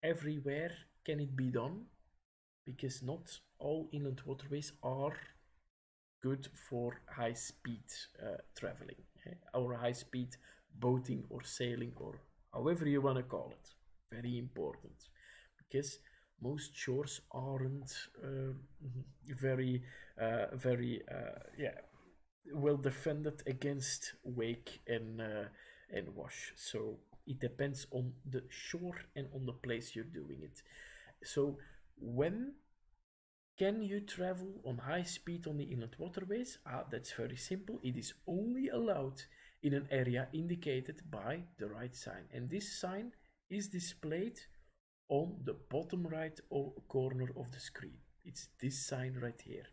everywhere can it be done, because not all inland waterways are good for high speed traveling, or high speed boating or sailing, or however you want to call it. Very important, because most shores aren't very well defended against wake and wash. So it depends on the shore and on the place you're doing it. So when can you travel on high speed on the inland waterways? That's very simple. It is only allowed in an area indicated by the right sign, and this sign is displayed on the bottom right corner of the screen. It's this sign right here.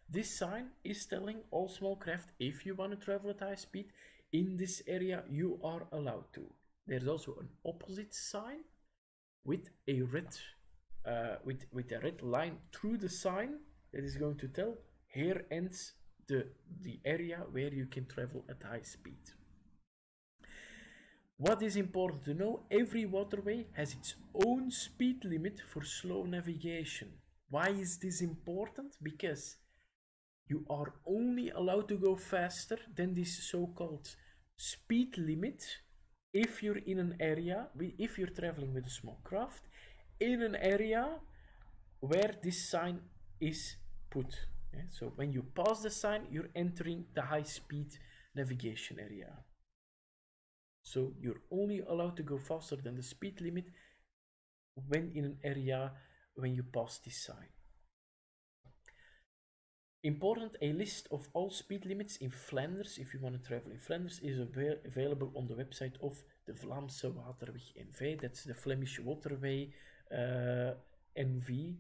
This sign is telling all small craft, if you want to travel at high speed in this area, you are allowed to. There's also an opposite sign with a red with a red line through the sign that is going to tell here ends the area where you can travel at high speed. What is important to know, every waterway has its own speed limit for slow navigation. Why is this important? Because you are only allowed to go faster than this so-called speed limit if you're in an area, if you're traveling with a small craft, in an area where this sign is put. So when you pass the sign, you're entering the high speed navigation area. So you're only allowed to go faster than the speed limit when in an area when you pass this sign. Important, a list of all speed limits in Flanders, if you want to travel in Flanders, is available on the website of the Vlaamse Waterweg NV. That's the Flemish Waterway NV.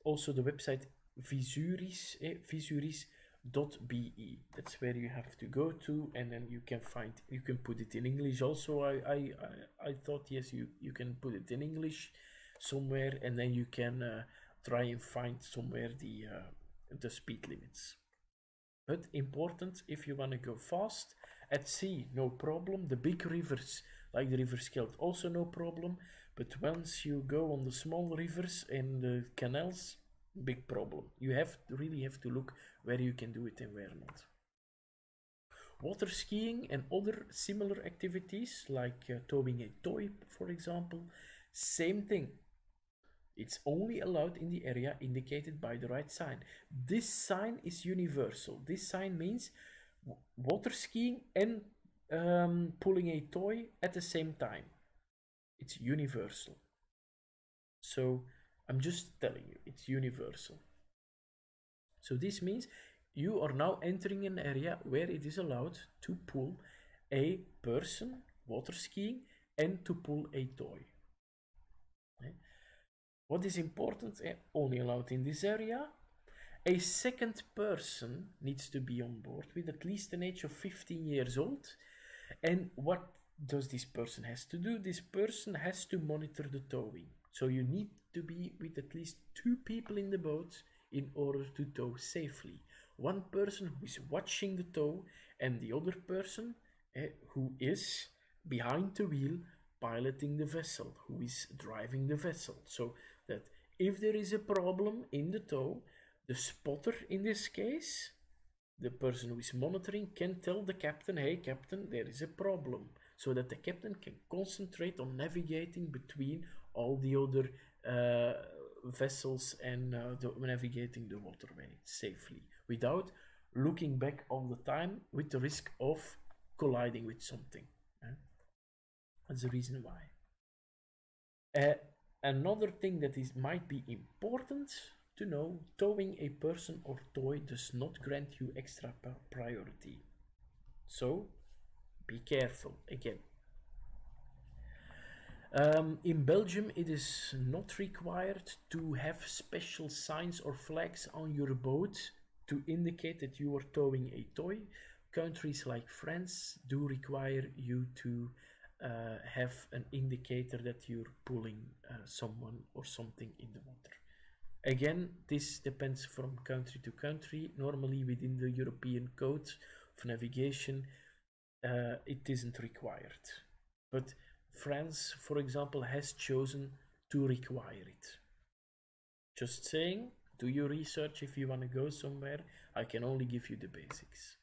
Also the website visuris, visuris.be. That's where you have to go to, and then you can put it in English also. I thought, yes, you can put it in English somewhere, and then you can try and find somewhere the speed limits. But important, if you want to go fast at sea, no problem. The big rivers like the River Scheldt, also no problem. But once you go on the small rivers and the canals, big problem. You really have to look where you can do it and where not. Water skiing and other similar activities like towing a toy, for example, same thing. It's only allowed in the area indicated by the right sign. This sign is universal. This sign means water skiing and pulling a toy at the same time. It's universal. So I'm just telling you, it's universal. So this means you are now entering an area where it is allowed to pull a person water skiing and to pull a toy. Okay. What is important, only allowed in this area, a second person needs to be on board with at least an age of 15 years old. And what does this person has to do? This person has to monitor the towing. So you need to be with at least 2 people in the boat in order to tow safely. One person who is watching the tow and the other person who is behind the wheel piloting the vessel, who is driving the vessel. So that if there is a problem in the tow, the spotter in this case, the person who is monitoring, can tell the captain, hey captain, there is a problem. So that the captain can concentrate on navigating between all the other vessels and navigating the waterway safely without looking back all the time with the risk of colliding with something. That's the reason why. Another thing that might be important to know, towing a person or toy does not grant you extra priority. So be careful again. In Belgium, it is not required to have special signs or flags on your boat to indicate that you are towing a toy. Countries like France do require you to have an indicator that you're pulling someone or something in the water. Again, this depends from country to country. Normally within the European Code of Navigation, it isn't required. But France, for example, has chosen to require it. Just saying, do your research if you want to go somewhere. I can only give you the basics.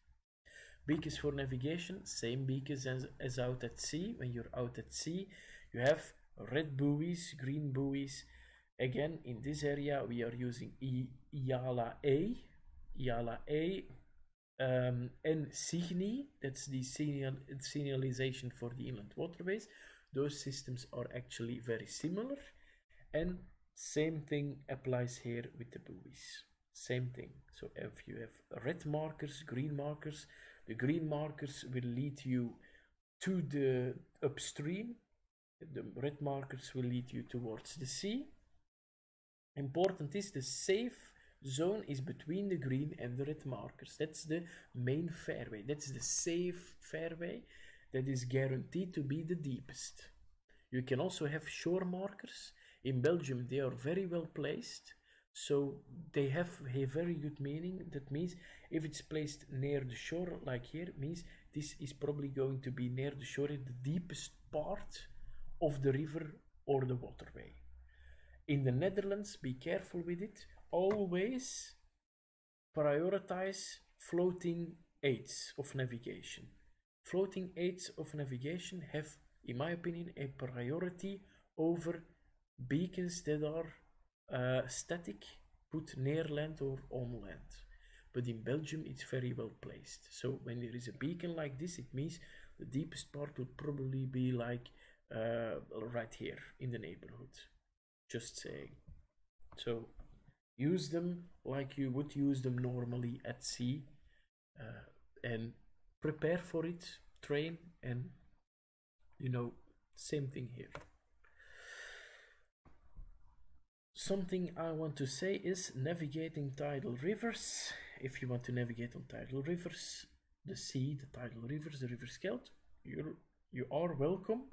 Beacons for navigation, same beacons as out at sea. When you're out at sea, you have red buoys, green buoys. Again, in this area, we are using IALA A, and SIGNI, that's the signalization for the inland waterways. Those systems are actually very similar, and same thing applies here with the buoys. Same thing. So if you have red markers, green markers, the green markers will lead you to the upstream. The red markers will lead you towards the sea. Important is the safe zone is between the green and the red markers. That's the main fairway. That's the safe fairway that is guaranteed to be the deepest. You can also have shore markers. In Belgium, they are very well placed. So they have a very good meaning. That means if it's placed near the shore, like here, it means this is probably going to be near the shore, in the deepest part of the river or the waterway. In the Netherlands, be careful with it. Always prioritize floating aids of navigation. Floating aids of navigation have, in my opinion, a priority over beacons that are static, put near land or on land. But in Belgium, it's very well placed. So when there is a beacon like this, it means The deepest part will probably be like right here in the neighborhood. Just saying. So use them like you would use them normally at sea, and prepare for it, train, and same thing here. Something I want to say is navigating tidal rivers. If you want to navigate on tidal rivers, the sea, the tidal rivers, the river Scheldt, you are welcome.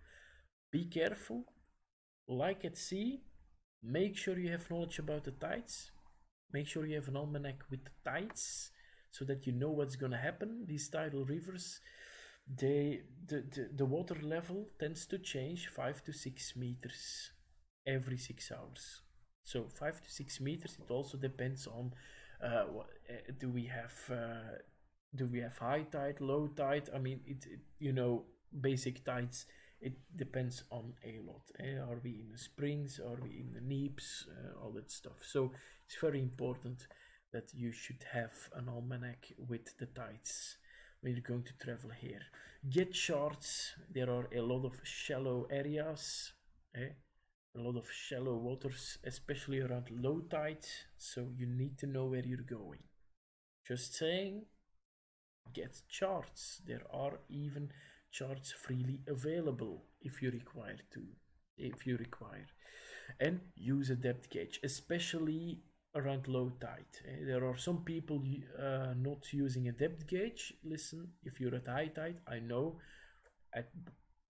Be careful. Like at sea, make sure you have knowledge about the tides. Make sure you have an almanac with the tides so that you know what's going to happen. These tidal rivers, the water level tends to change 5 to 6 meters every 6 hours. So 5 to 6 meters. It also depends on do we have high tide, low tide? I mean, basic tides. It depends on a lot. Are we in the springs? Are we in the neaps? All that stuff. So it's very important that you should have an almanac with the tides when you're going to travel here. Get charts. There are a lot of shallow areas. A lot of shallow waters, especially around low tide, so you need to know where you're going. Just saying, get charts. There are even charts freely available if you require. And use a depth gauge, especially around low tide. There are some people not using a depth gauge. Listen, if you're at high tide, I know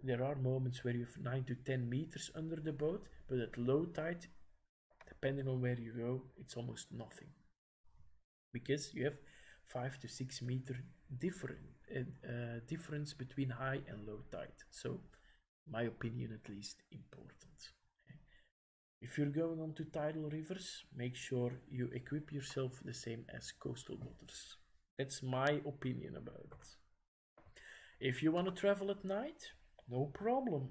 there are moments where you have 9 to 10 meters under the boat, but at low tide, depending on where you go, it's almost nothing. Because you have 5 to 6 meter difference between high and low tide. So, my opinion at least, important. If you're going onto tidal rivers, make sure you equip yourself the same as coastal waters. That's my opinion about it. If you want to travel at night, no problem.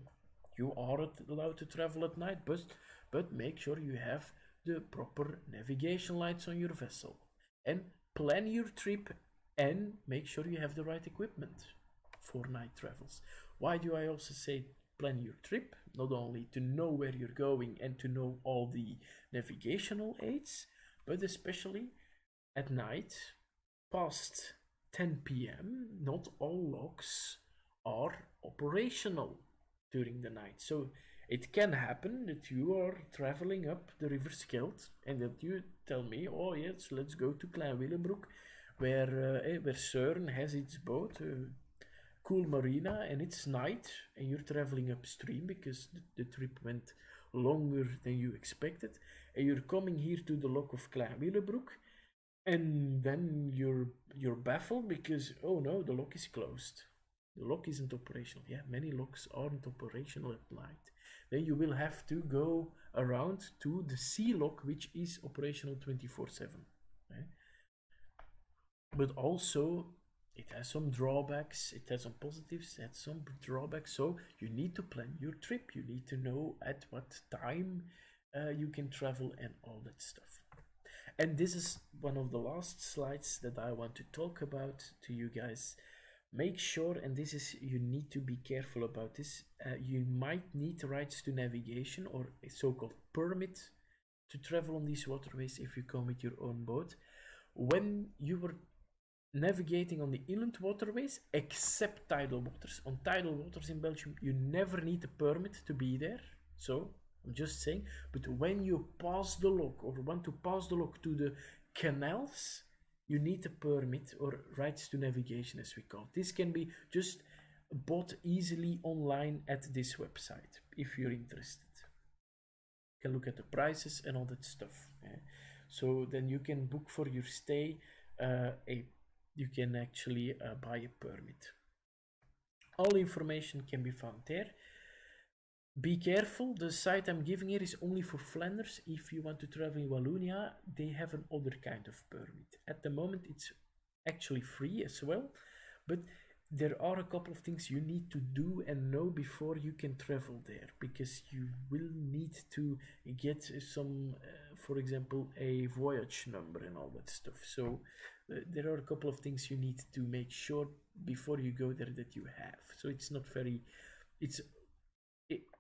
You are allowed to travel at night, but make sure you have the proper navigation lights on your vessel. And plan your trip and make sure you have the right equipment for night travels. Why do I also say plan your trip? Not only to know where you're going and to know all the navigational aids, but especially at night, past 10 p.m., not all locks are operational during the night. So it can happen that you are traveling up the river Scheldt and that you tell me, oh yes, let's go to Klein Willebroek, where Søren has its boat, cool marina, and it's night and you're traveling upstream because the trip went longer than you expected, and you're coming here to the lock of Klein Willebroek, and then you're baffled because, oh no, the lock is closed. The lock isn't operational. Yeah, many locks aren't operational at night. Then you will have to go around to the sea lock, which is operational 24/7. But also, it has some drawbacks. It has some positives, it has some drawbacks. So you need to plan your trip. You need to know at what time you can travel and all that stuff. And this is one of the last slides that I want to talk about to you guys. Make sure, and this is, you need to be careful about this, you might need rights to navigation or a so-called permit to travel on these waterways if you come with your own boat. When you were navigating on the inland waterways, except tidal waters, on tidal waters in Belgium, you never need a permit to be there. So, I'm just saying, but when you pass the lock or want to pass the lock to the canals, you need a permit or rights to navigation, as we call it. This can be just bought easily online at this website if you're interested. You can look at the prices and all that stuff. So then you can book for your stay. You can actually buy a permit. All information can be found there. Be careful, the site I'm giving here is only for Flanders. If you want to travel in Wallonia, they have another kind of permit. At the moment, it's actually free as well, but there are a couple of things you need to do and know before you can travel there, because you will need to get some for example, a voyage number and all that stuff. So there are a couple of things you need to make sure before you go there that you have. So it's not very,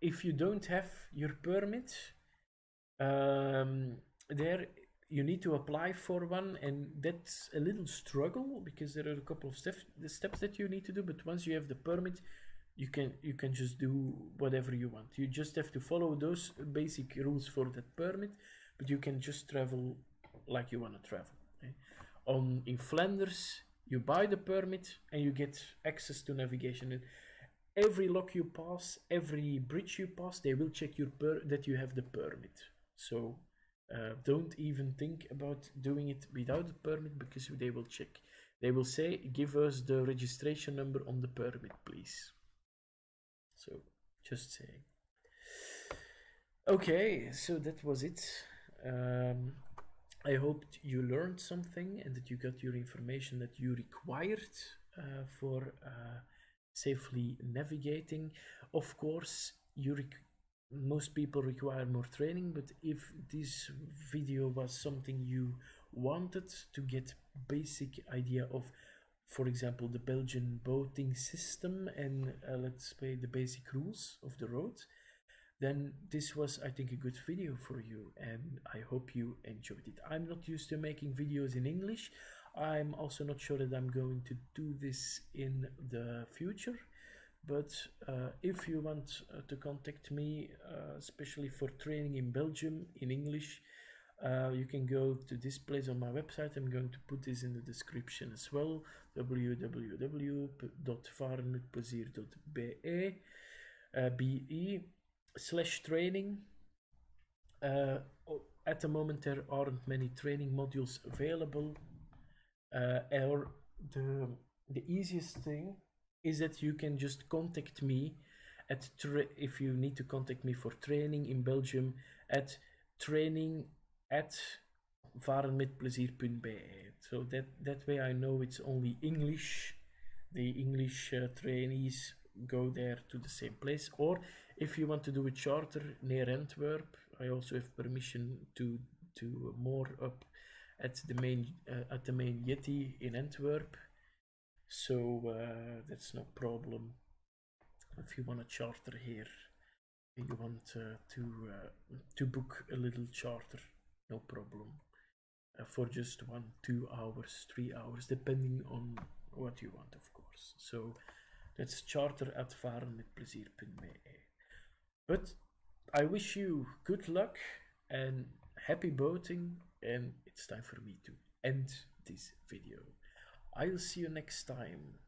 if you don't have your permit, there you need to apply for one, and that's a little struggle because there are a couple of steps that you need to do. But once you have the permit, you can just do whatever you want. You just have to follow those basic rules for that permit, but you can just travel like you want to travel. Okay? In Flanders, you buy the permit and you get access to navigation. And every lock you pass, every bridge you pass, they will check that you have the permit. So don't even think about doing it without the permit, because they will check. They will say, give us the registration number on the permit, please. So just saying. Okay, so that was it. I hope you learned something and that you got your information that you required for safely navigating. Of course, most people require more training, but if this video was something you wanted to get basic idea of, for example, the Belgian boating system and let's say the basic rules of the road, then this was, I think, a good video for you, and I hope you enjoyed it. I'm not used to making videos in English. I'm also not sure that I'm going to do this in the future. But if you want to contact me, especially for training in Belgium in English, you can go to this place on my website. I'm going to put this in the description as well, www.varenmetplezier.be/training. At the moment there aren't many training modules available, or the easiest thing is that you can just contact me if you need to contact me for training in Belgium at training@varenmetplezier.be. So that way I know it's only English. The English trainees go there to the same place. Or if you want to do a charter near Antwerp, I also have permission to moor up at the main Yeti in Antwerp. So that's no problem. If you want a charter here, you want to book a little charter, no problem, for just 1, 2 hours, 3 hours, depending on what you want, of course. So that's charter@varenmetplezier.be. But I wish you good luck and happy boating, and it's time for me to end this video. I'll see you next time.